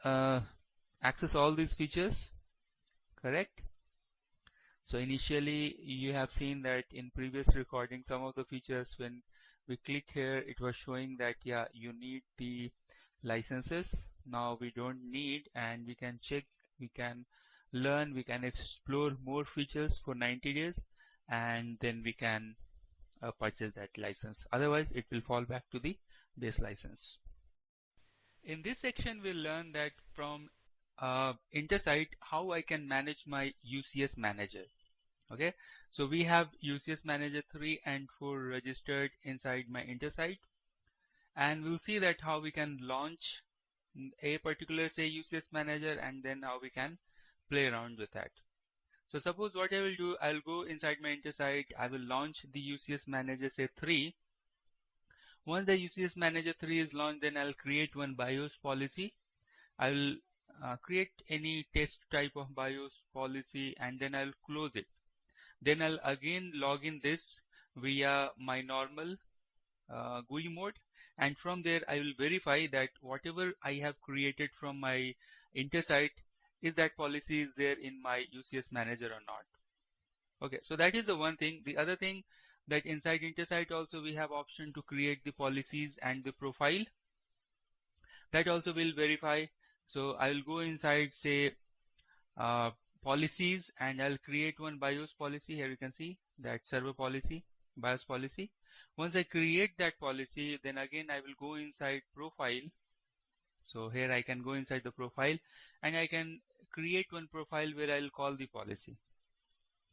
access all these features, correct? So initially you have seen that in previous recording, some of the features, when we click here, it was showing that yeah, you need the licenses. Now we don't need, and we can check, we can learn, we can explore more features for 90 days, and then we can purchase that license. Otherwise it will fall back to the base license. In this section we'll learn that from Intersight how I can manage my UCS manager. Okay, so we have UCS manager 3 and 4 registered inside my Intersight, and we'll see that how we can launch a particular, say, UCS manager, and then how we can play around with that. So suppose what I will do, I'll go inside my Intersight, I will launch the UCS manager, say 3. Once the UCS manager 3 is launched, then I'll create one BIOS policy. I will create any test type of BIOS policy, and then I'll close it. Then I'll again log in this via my normal GUI mode, and from there I will verify that whatever I have created from my Intersight, is that policy is there in my UCS manager or not. Okay, so that is the one thing. The other thing, that inside Intersight also we have option to create the policies and the profile. That also will verify. So I will go inside, say, policies, and I'll create one BIOS policy. Here you can see that server policy, BIOS policy. Once I create that policy, then again I will go inside profile. So here I can go inside the profile, and I can create one profile where I'll call the policy.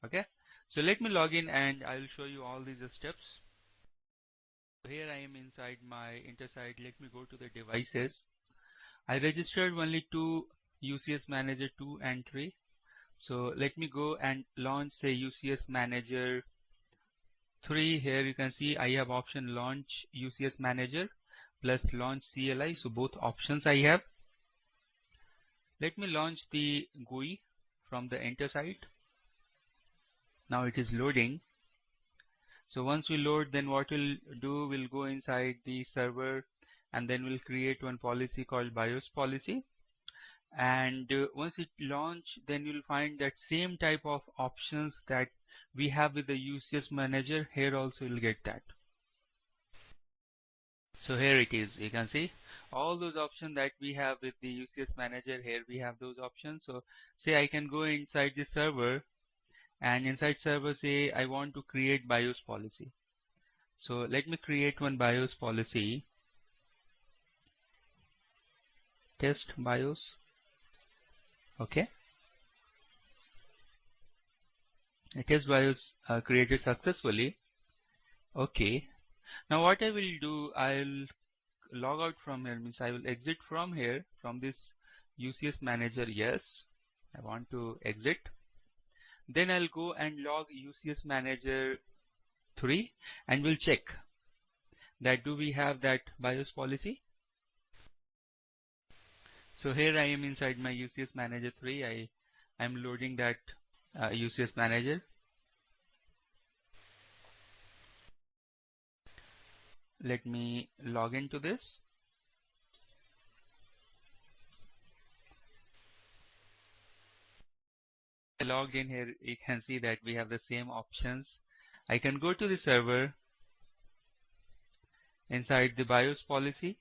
Okay, so let me log in and I'll show you all these steps. So here I am inside my Intersight. Let me go to the devices. I registered only two UCS Manager 2 and 3. So let me go and launch say UCS Manager 3. Here you can see I have option launch UCS Manager plus launch CLI. So both options I have. Let me launch the GUI from the enter site. Now it is loading. So once we load, then what we'll do, we'll go inside the server and then we'll create one policy called BIOS policy. And once it launch, then you'll find that same type of options that we have with the UCS Manager. Here also you'll get that. So here it is. You can see all those options that we have with the UCS Manager. Here we have those options. So say I can go inside the server, and inside server say I want to create BIOS policy. So let me create one BIOS policy. Test BIOS. Okay. Test BIOS created successfully. Okay. Now what I will do, I'll log out from here, means I will exit from here, from this UCS Manager. Yes, I want to exit. Then I'll go and log UCS Manager 3 and we'll check that do we have that BIOS policy. So here I am inside my UCS Manager 3. I'm loading that UCS Manager. Let me log into this. I logged in here. You can see that we have the same options. I can go to the server inside the BIOS policy.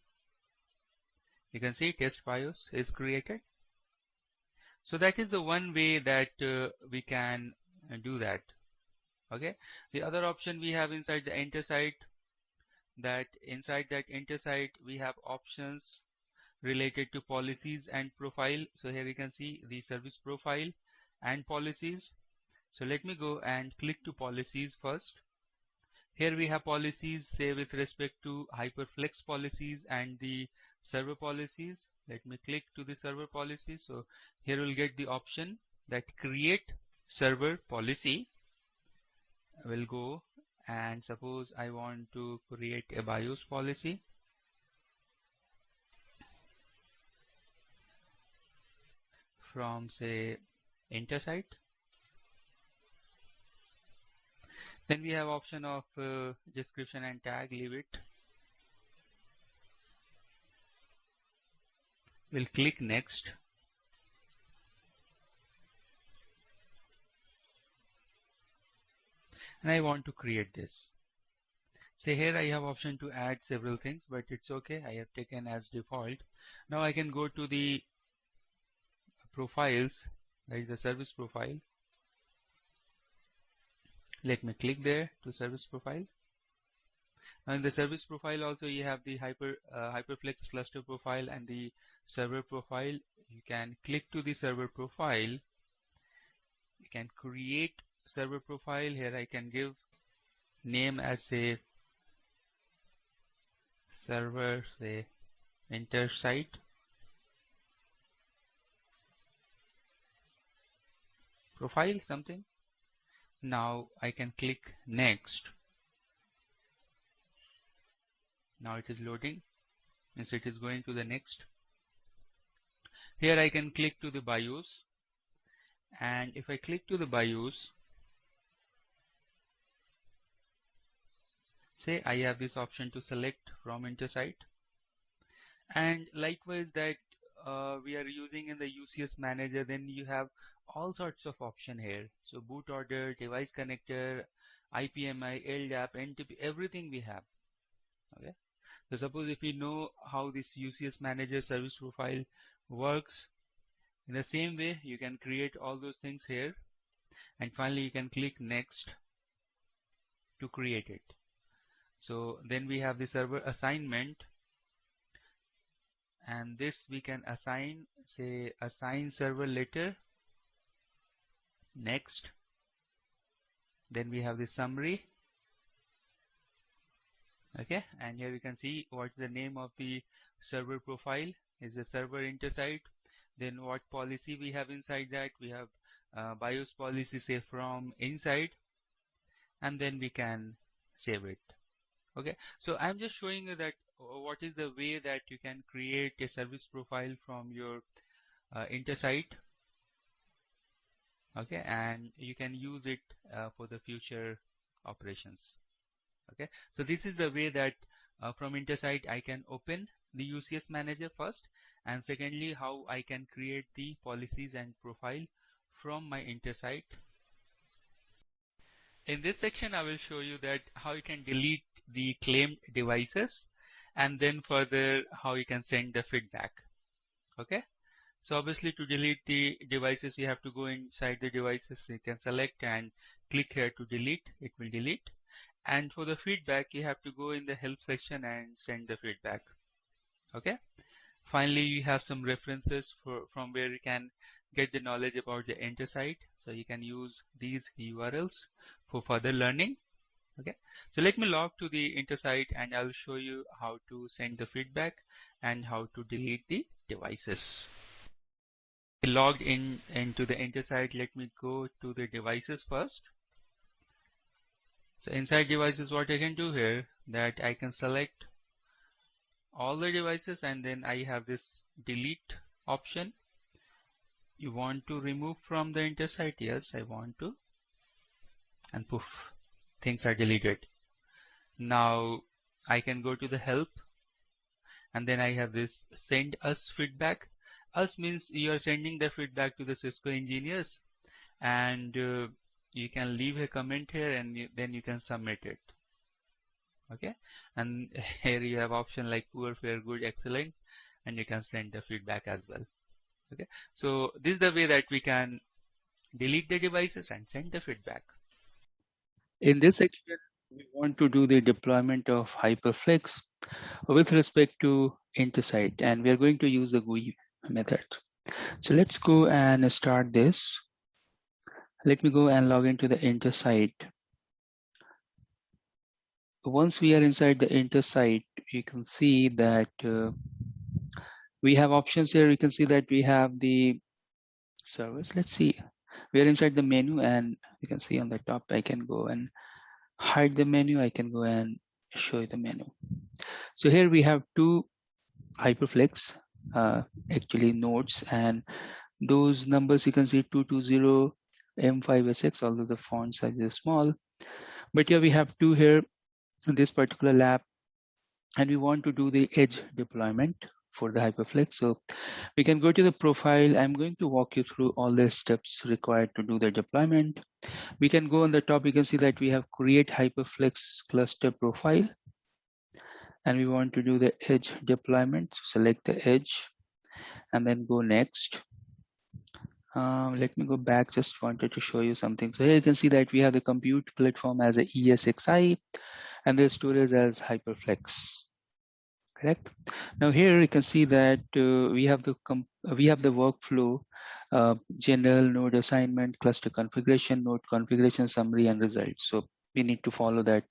You can see test BIOS is created. So that is the one way that we can do that. Okay. The other option we have inside the enter site, that inside that enter site we have options related to policies and profile. So here you can see the service profile and policies. So let me go and click to policies first. Here we have policies say with respect to HyperFlex policies and the server policies. Let me click to the server policies. So here we'll get the option that create server policy. We'll go and suppose I want to create a BIOS policy. From say enter site. Then we have option of description and tag, leave it. We'll click next. And I want to create this. Say here I have option to add several things, but it's okay. I have taken as default. Now I can go to the profiles, that is the service profile. Let me click there to service profile. Now in the service profile also you have the HyperFlex cluster profile and the server profile. You can click to the server profile. You can create server profile. Here I can give name as say server, say enter site. Profile something. Now I can click next. Now it is loading, means it is going to the next. Here I can click to the BIOS, and if I click to the BIOS, say I have this option to select from enter site, and likewise that we are using in the UCS Manager, then you have all sorts of option here. So boot order, device connector, IPMI, LDAP, NTP, everything we have. Okay. So suppose if you know how this UCS Manager service profile works, in the same way you can create all those things here, and finally you can click next to create it. So then we have the server assignment, and this we can assign, say assign server letter, next. Then we have the summary. Okay, and here you can see what's the name of the server profile. is the server InterSite. Then what policy we have inside that? We have BIOS policy, say from inside, and then we can save it. Okay, so I'm just showing you that what is the way that you can create a service profile from your InterSite. Okay, and you can use it for the future operations. Okay, so this is the way that from InterSite I can open the UCS manager first, and secondly how I can create the policies and profile from my InterSite. In this section I will show you that how you can delete the claimed devices, and then further how you can send the feedback. Okay, so obviously to delete the devices you have to go inside the devices. You can select and click here to delete, it will delete. And for the feedback you have to go in the help section and send the feedback. Okay, finally you have some references from where you can get the knowledge about the InterSite, so you can use these URLs for further learning. Okay, so let me log to the InterSite and I'll show you how to send the feedback and how to delete the devices. Logged into the InterSite, let me go to the devices first. So inside devices, what I can do here, that I can select all the devices and then I have this delete option. You want to remove from the InterSite? Yes, I want to, and poof, things are deleted. Now I can go to the help, and then I have this send us feedback. Us means you are sending the feedback to the Cisco engineers, and you can leave a comment here and then you can submit it. Okay, and here you have option like poor, fair, good, excellent, and you can send the feedback as well. Okay, so this is the way that we can delete the devices and send the feedback. In this section, we want to do the deployment of HyperFlex with respect to InterSite, and we are going to use the GUI method. So let's go and start this. Let me go and log into the InterSite. Once we are inside the InterSite, you can see that we have options here. You can see that we have the service. Let's see. We are inside the menu, and you can see on the top, I can go and hide the menu. I can go and show you the menu. So here we have two HyperFlex actually nodes, and those numbers you can see 220 M5SX, although the font size is small. But here we have two here in this particular lab, and we want to do the edge deployment for the HyperFlex. So we can go to the profile. I'm going to walk you through all the steps required to do the deployment. We can go on the top. You can see that we have create HyperFlex cluster profile, and we want to do the edge deployment. So select the edge and then go next. Let me go back. Just wanted to show you something. So here you can see that we have the compute platform as a ESXi and the storage as HyperFlex. Correct. Now here you can see that we have the workflow, general, node assignment, cluster configuration, node configuration, summary, and result. So we need to follow that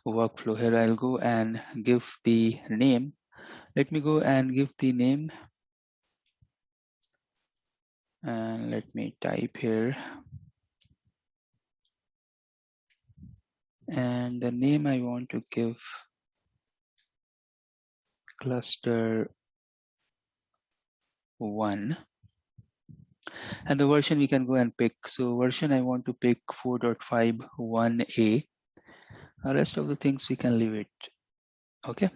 workflow. Here I'll go and give the name. Let me go and give the name, and let me type here, and the name I want to give cluster 1, and the version we can go and pick. So version I want to pick 4.51a. The rest of the things we can leave it. Okay,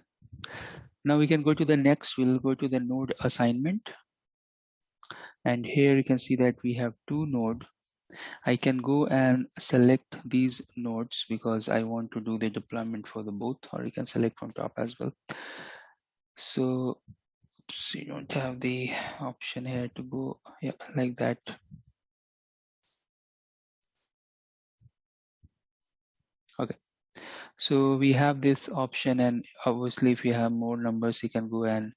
now we can go to the next. We'll go to the node assignment, and here you can see that we have two nodes. I can go and select these nodes because I want to do the deployment for the both, or you can select from top as well. So you don't have the option here to go like that. Okay, so we have this option, and obviously if you have more numbers, you can go and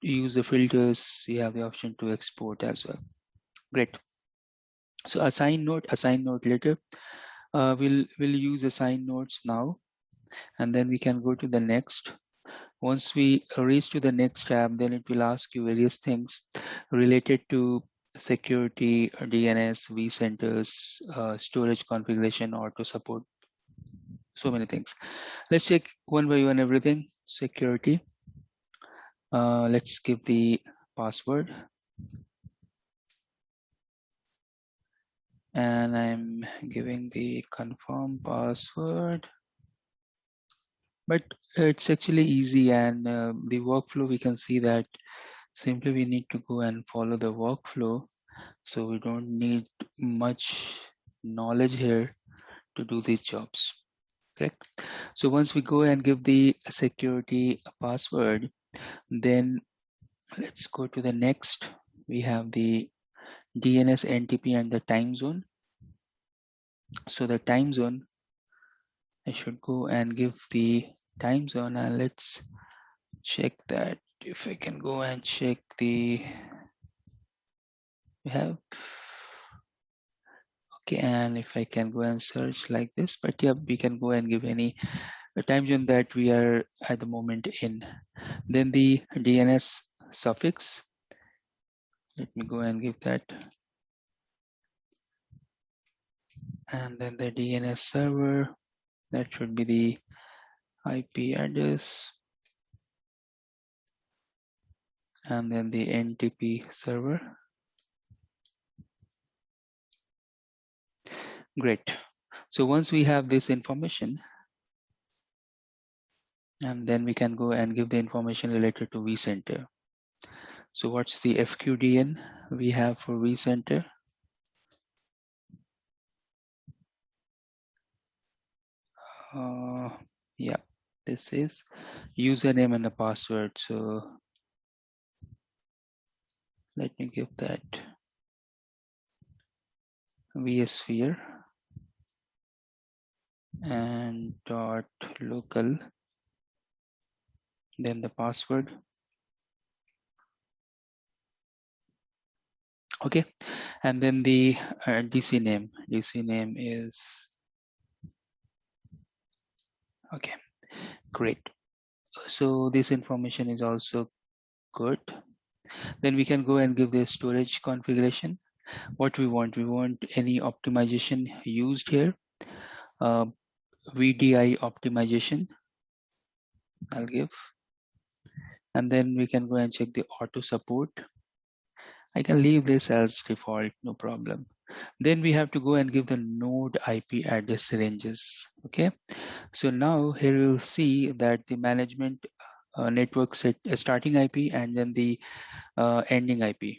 use the filters. You have the option to export as well. Great. So assign node later. We'll use assign nodes now, and then we can go to the next. Once we reach to the next tab, then it will ask you various things related to security, DNS, vCenters, storage configuration, auto support, so many things. Let's check one by one everything. Security. Let's give the password. And I'm giving the confirm password. But it's actually easy, and the workflow, we can see that simply we need to go and follow the workflow. So we don't need much knowledge here to do these jobs. Correct. So once we go and give the security password, then let's go to the next. We have the DNS NTP and the time zone. So the time zone, I should go and give the time zone, and let's check that. If I can go and check we have, okay, and if I can go and search like this, but yeah, we can go and give any time zone that we are at the moment in. Then the DNS suffix, let me go and give that. And then the DNS server, that should be the IP address. And then the NTP server. Great. So once we have this information, and then we can go and give the information related to vCenter. So what's the FQDN we have for vCenter? Yeah, this is username and a password. So let me give that vSphere and dot local, then the password. Okay, and then the DC name. DC name is okay. Great. So this information is also good. Then we can go and give the storage configuration. What we want any optimization used here. VDI optimization, I'll give. And then we can go and check the auto support. I can leave this as default, no problem. Then we have to go and give the node IP address ranges. Okay, so now here we'll see that the management network set starting IP and then the ending IP,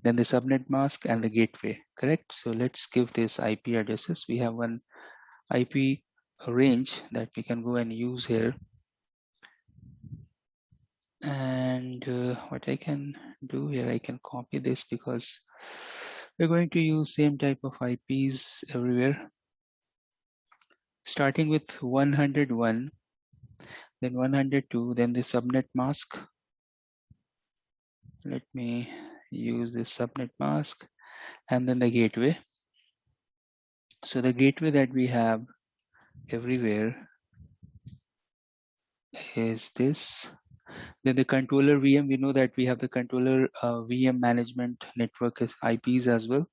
then the subnet mask and the gateway, correct? So let's give this IP addresses. We have one IP range that we can go and use here. And what I can do here, I can copy this because we're going to use same type of IPs everywhere. Starting with 101, then 102, then the subnet mask. Let me use this subnet mask, and then the gateway. So the gateway that we have everywhere is this. Then the controller VM, we know that we have the controller VM management network IPs as well.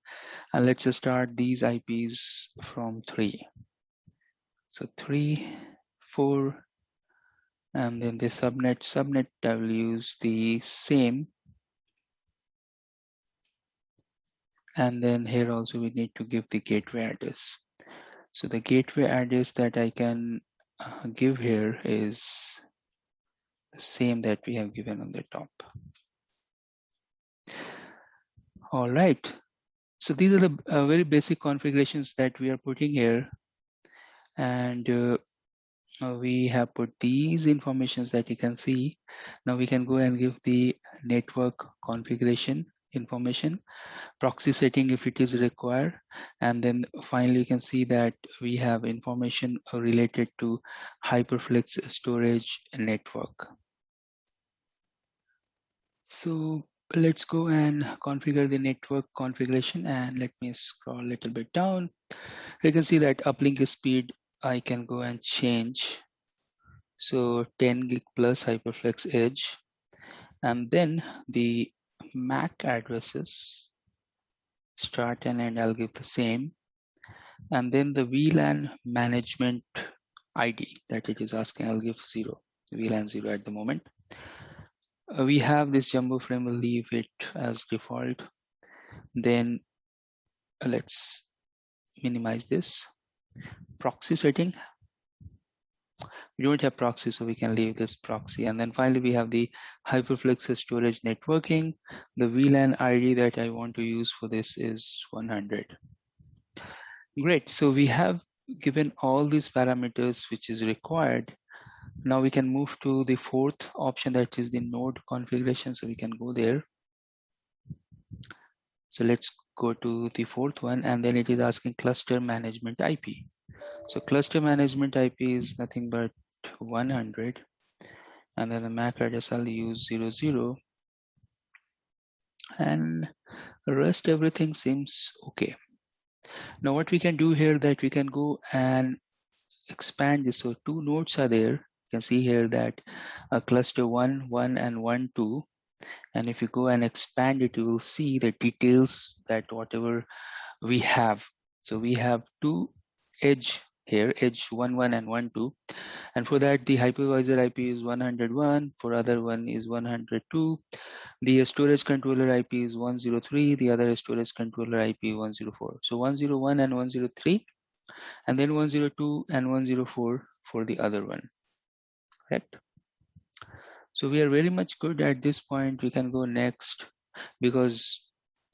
And let's just start these IPs from 3. So 3, 4, and then the subnet I will use the same. And then here also we need to give the gateway address. So the gateway address that I can give here is the same that we have given on the top. All right. So these are the very basic configurations that we are putting here. And we have put these informations that you can see. Now we can go and give the network configuration information, proxy setting if it is required, and then finally you can see that we have information related to HyperFlex storage network. So let's go and configure the network configuration, and let me scroll a little bit down. You can see that uplink speed I can go and change. So 10 gig plus HyperFlex Edge, and then the MAC addresses, start and end, I'll give the same. And then the VLAN management ID that it is asking, I'll give 0, VLAN 0 at the moment. We have this jumbo frame, we'll leave it as default. Then let's minimize this. Proxy setting, we don't have proxy, so we can leave this proxy. And then finally, we have the HyperFlex storage networking. The VLAN ID that I want to use for this is 100. Great, so we have given all these parameters which is required. Now we can move to the fourth option, that is the node configuration. So we can go there. So let's go to the fourth one, and then it is asking cluster management IP. So cluster management IP is nothing but 100, and then the MAC address I'll use 00, and the rest everything seems okay. Now what we can do here, that we can go and expand this. So 2 nodes are there. You can see here that cluster 1, 1 and 1, 2. And if you go and expand it, you will see the details that whatever we have. So we have 2 edge here, edge 1, 1 and 1, 2. And for that, the hypervisor IP is 101, for other one is 102. The storage controller IP is 103, the other storage controller IP 104. So 101 and 103, and then 102 and 104 for the other one, correct? So we are very much good at this point. We can go next, because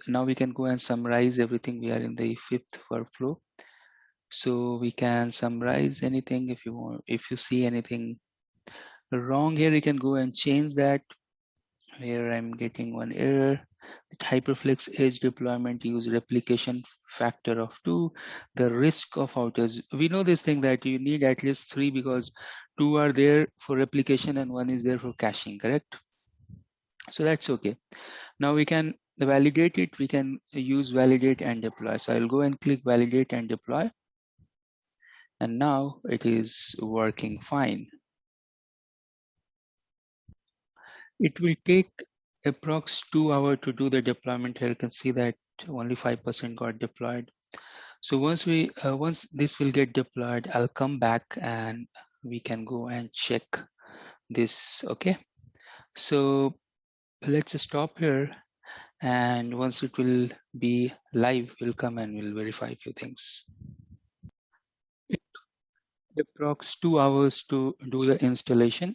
now we can go and summarize everything. We are in the 5th workflow. So we can summarize anything if you want. If you see anything wrong here, you can go and change that. Here I'm getting one error. The HyperFlex Edge deployment use replication factor of 2. The risk of outage. We know this thing that you need at least 3, because 2 are there for replication and 1 is there for caching, correct? So that's okay. Now we can validate it. We can use validate and deploy. So I'll go and click validate and deploy. And now it is working fine. It will take approx 2 hours to do the deployment. Here you can see that only 5% got deployed. So once this will get deployed, I'll come back and we can go and check this. Okay, so let's stop here, and once it will be live, we'll come and we'll verify a few things. It took approx 2 hours to do the installation.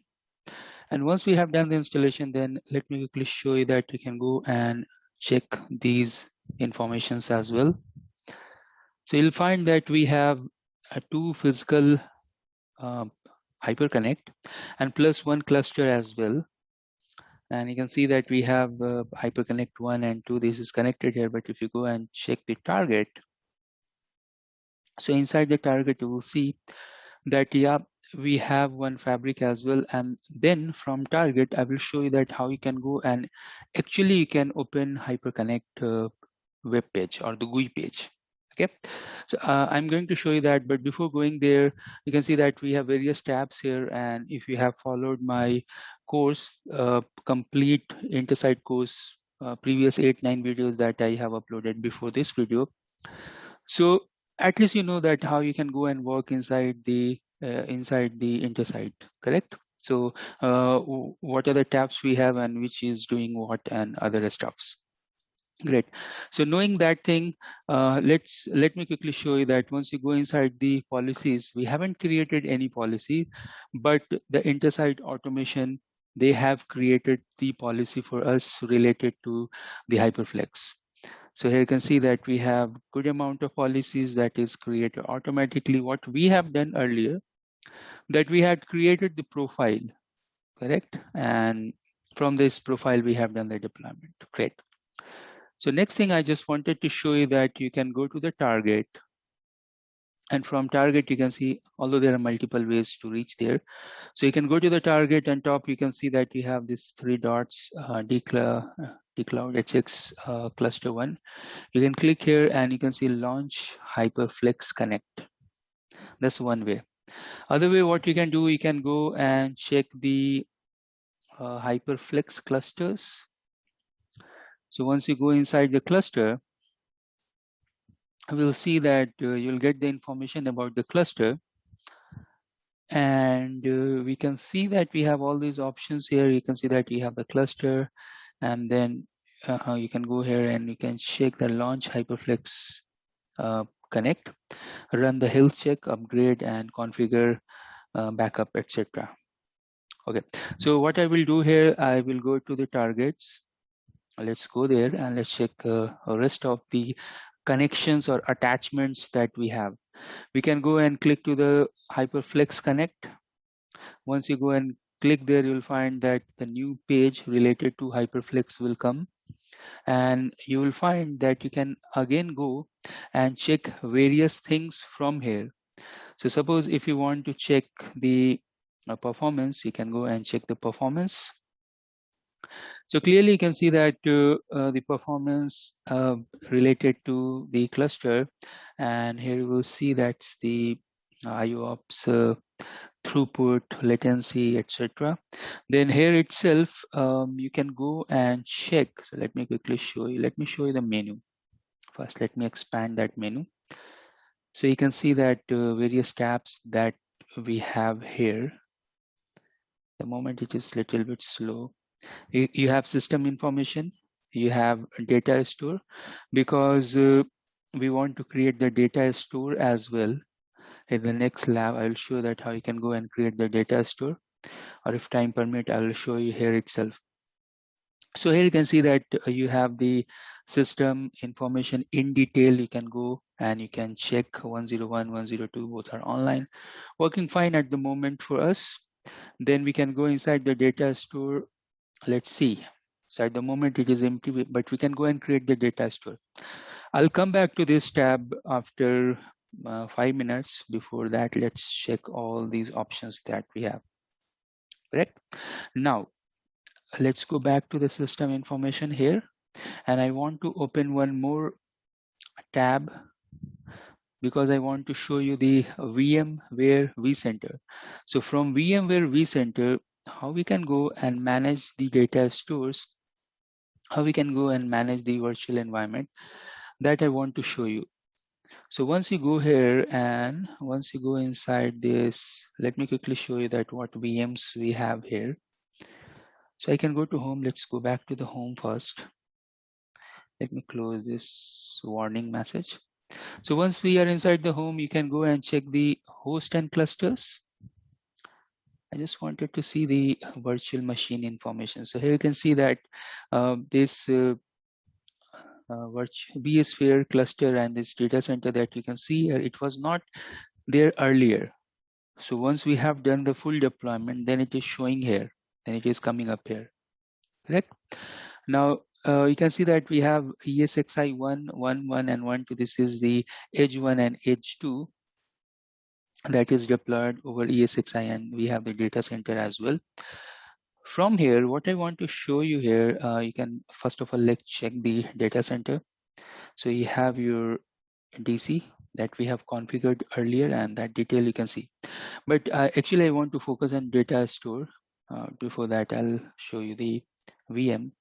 And once we have done the installation, then let me quickly show you that we can go and check these informations as well. So you'll find that we have 2 physical hyperconnect and plus 1 cluster as well. And you can see that we have hyperconnect 1 and 2. This is connected here, but if you go and check the target, so inside the target, you will see that, yeah, we have one fabric as well. And then from target, I will show you that how you can go and actually you can open hyperconnect web page or the GUI page. Okay, so I'm going to show you that, but before going there, you can see that we have various tabs here. And if you have followed my course, complete InterSite course, previous 8-9 videos that I have uploaded before this video, so at least you know that how you can go and work inside the InterSite, correct? So what are the tabs we have and which is doing what and other stuffs. Great. So knowing that thing, let me quickly show you that once you go inside the policies, we haven't created any policy, but the InterSite automation, they have created the policy for us related to the HyperFlex. So here you can see that we have good amount of policies that is created automatically. What we have done earlier, that we had created the profile, correct? And from this profile, we have done the deployment. Great. So next thing I just wanted to show you that you can go to the target, and from target you can see, although there are multiple ways to reach there. So you can go to the target, and top you can see that you have these 3 dots, dcloud HX cluster 1. You can click here and you can see launch HyperFlex Connect. That's one way. Other way, what you can do, you can go and check the HyperFlex clusters. So once you go inside the cluster, we'll see that you'll get the information about the cluster, and we can see that we have all these options here. You can see that we have the cluster, and then you can go here and you can check the launch HyperFlex Connect, run the health check, upgrade, and configure backup, etc. Okay, so what I will do here, I will go to the targets. Let's go there and let's check rest of the connections or attachments that we have. We can go and click to the HyperFlex Connect. Once you go and click there, you'll find that the new page related to HyperFlex will come, and you will find that you can again go and check various things from here. So suppose if you want to check the performance, you can go and check the performance. So clearly you can see that the performance related to the cluster, and here you will see that's the IOPS throughput, latency, etc. Then here itself, you can go and check. So let me quickly show you. Let me show you the menu. First, let me expand that menu. So you can see that various tabs that we have here. The moment it is little bit slow. You have system information, you have data store, because we want to create the data store as well. In the next lab, I will show that how you can go and create the data store, or if time permit, I will show you here itself. So here you can see that you have the system information in detail. You can go and you can check 101, 102, both are online, working fine at the moment for us. Then we can go inside the data store. Let's see. So at the moment it is empty, but we can go and create the data store. I'll come back to this tab after 5 minutes. Before that, let's check all these options that we have. Correct? Now, let's go back to the system information here. And I want to open one more tab because I want to show you the VMware vCenter. So from VMware vCenter, how we can go and manage the data stores, how we can go and manage the virtual environment, that I want to show you. So once you go here and once you go inside this, let me quickly show you that what VMs we have here. So I can go to home. Let's go back to the home first. Let me close this warning message. So once we are inside the home, you can go and check the host and clusters. I just wanted to see the virtual machine information. So here you can see that this vSphere cluster and this data center that you can see here, it was not there earlier. So once we have done the full deployment, then it is showing here, then it is coming up here. Correct? Now you can see that we have ESXi 1, 1, 1, and 1, 2. This is the Edge 1 and Edge 2 that is deployed over ESXi, and we have the data center as well. From here, what I want to show you here, you can first of all let's check the data center. So you have your DC that we have configured earlier, and that detail you can see. But actually I want to focus on data store. Before that, I'll show you the VM.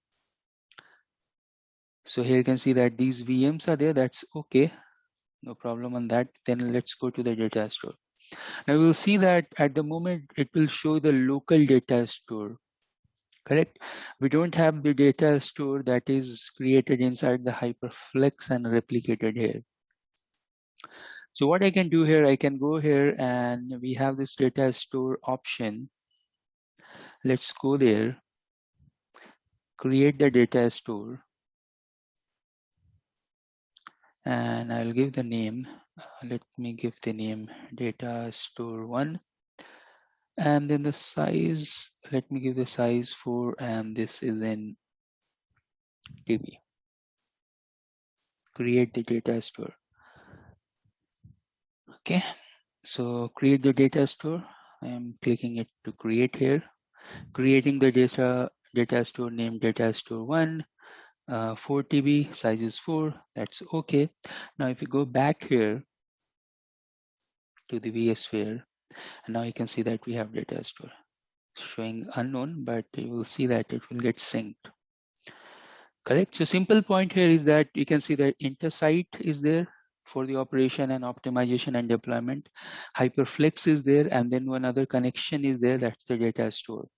So here you can see that these VMs are there. That's okay, no problem on that. Then let's go to the data store. Now we'll see that at the moment it will show the local data store. Correct? We don't have the data store that is created inside the HyperFlex and replicated here. So what I can do here, I can go here and we have this data store option. Let's go there, create the data store, and I'll give the name. Let me give the name data store 1. And then the size, let me give the size 4, and this is in TB. Create the data store. Okay, so create the data store. I am clicking it to create here. Creating the data store, name data store 1, 4 TB, size is 4. That's okay. Now if you go back here to the vSphere, And now you can see that we have data store showing unknown, but you will see that it will get synced. Correct. So simple point here is that you can see that InterSite is there for the operation and optimization and deployment. Hyperflex is there, and then one other connection is there, that's the data store.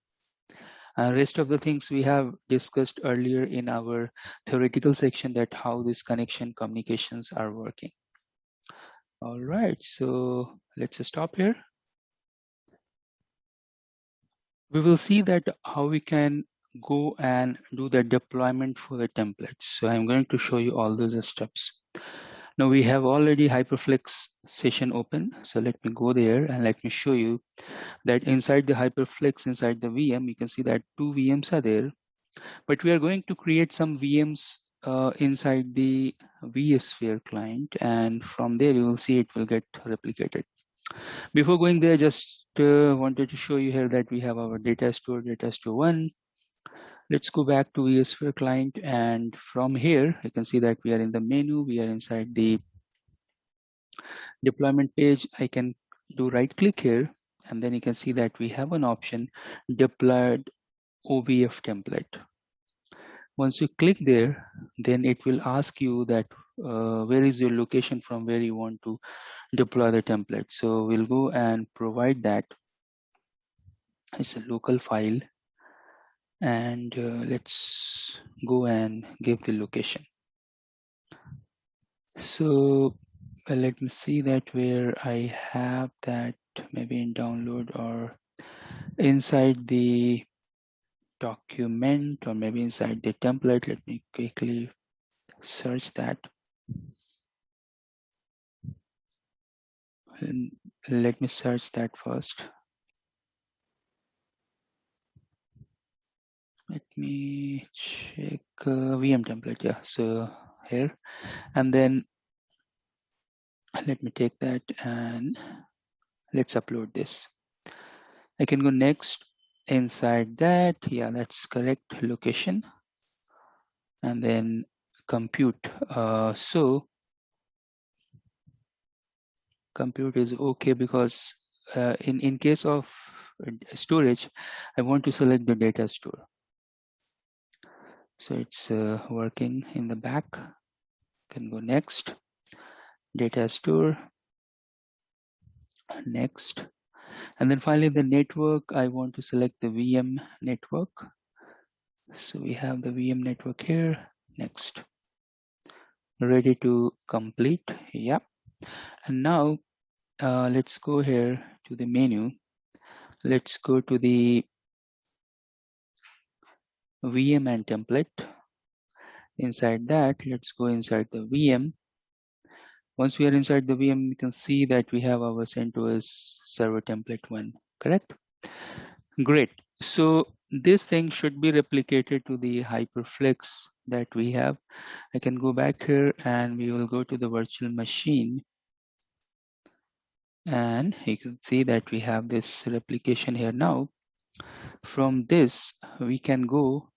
Rest of the things we have discussed earlier in our theoretical section, that how this connection communications are working. All right, so let's stop here. We will see that how we can go and do the deployment for the templates. So I'm going to show you all those steps. Now we have already Hyperflex session open. So let me go there and let me show you that inside the Hyperflex, inside the VM, you can see that 2 VMs are there, but we are going to create some VMs inside the vSphere client, and from there you will see it will get replicated. Before going there, just wanted to show you here that we have our data store 1. Let's go back to vSphere client, and from here you can see that we are in the menu, we are inside the deployment page. I can do right click here, and then you can see that we have an option, deployed OVF template. Once you click there, then it will ask you that where is your location from where you want to deploy the template. So we'll go and provide that. It's a local file, and let's go and give the location. So let me see that where I have that, maybe in download or inside the document, or maybe inside the template. Let me quickly search that. And let me search that first. Let me check VM template. Yeah, so here, and then let me take that and let's upload this. I can go next. Inside that, yeah, that's correct location, and then compute. So compute is okay, because in case of storage, I want to select the data store. So it's working in the back. Can go next, data store, next, and then finally the network. I want to select the VM network. So we have the VM network here. Next, ready to complete. Yeah. And now let's go here to the menu. Let's go to the VM and template. Inside that, let's go inside the VM. Once we are inside the VM, you can see that we have our CentOS server template 1, correct? Great. So this thing should be replicated to the Hyperflex that we have. I can go back here and we will go to the virtual machine. And you can see that we have this replication here now. From this, we can go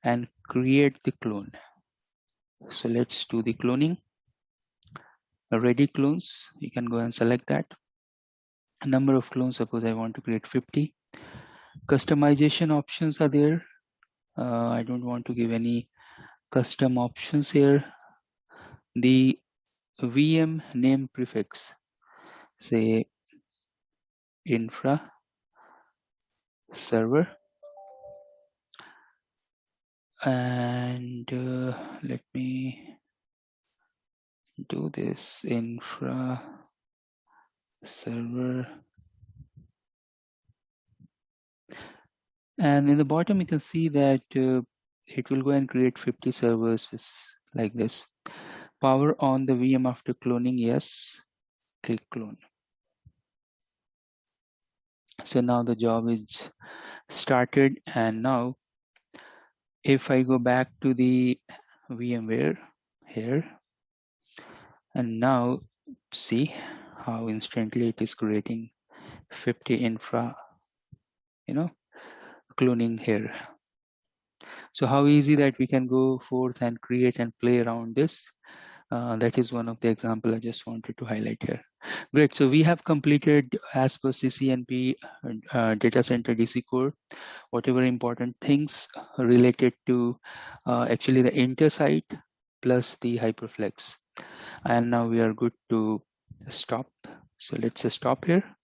and create the clone. So let's do the cloning. Ready clones, you can go and select that. A number of clones, suppose I want to create 50. Customization options are there. I don't want to give any custom options here. The VM name prefix, say infra server, and let me do this, infra server. And in the bottom, you can see that it will go and create 50 servers like this. Power on the VM after cloning, yes, click clone. So now the job is started, and now if I go back to the VMware here, and now see how instantly it is creating 50 infra, cloning here. So how easy that we can go forth and create and play around this. That is one of the example I just wanted to highlight here. Great. So we have completed as per CCNP data center DC core, whatever important things related to actually the intersite plus the Hyperflex. And now we are good to stop. So let's stop here.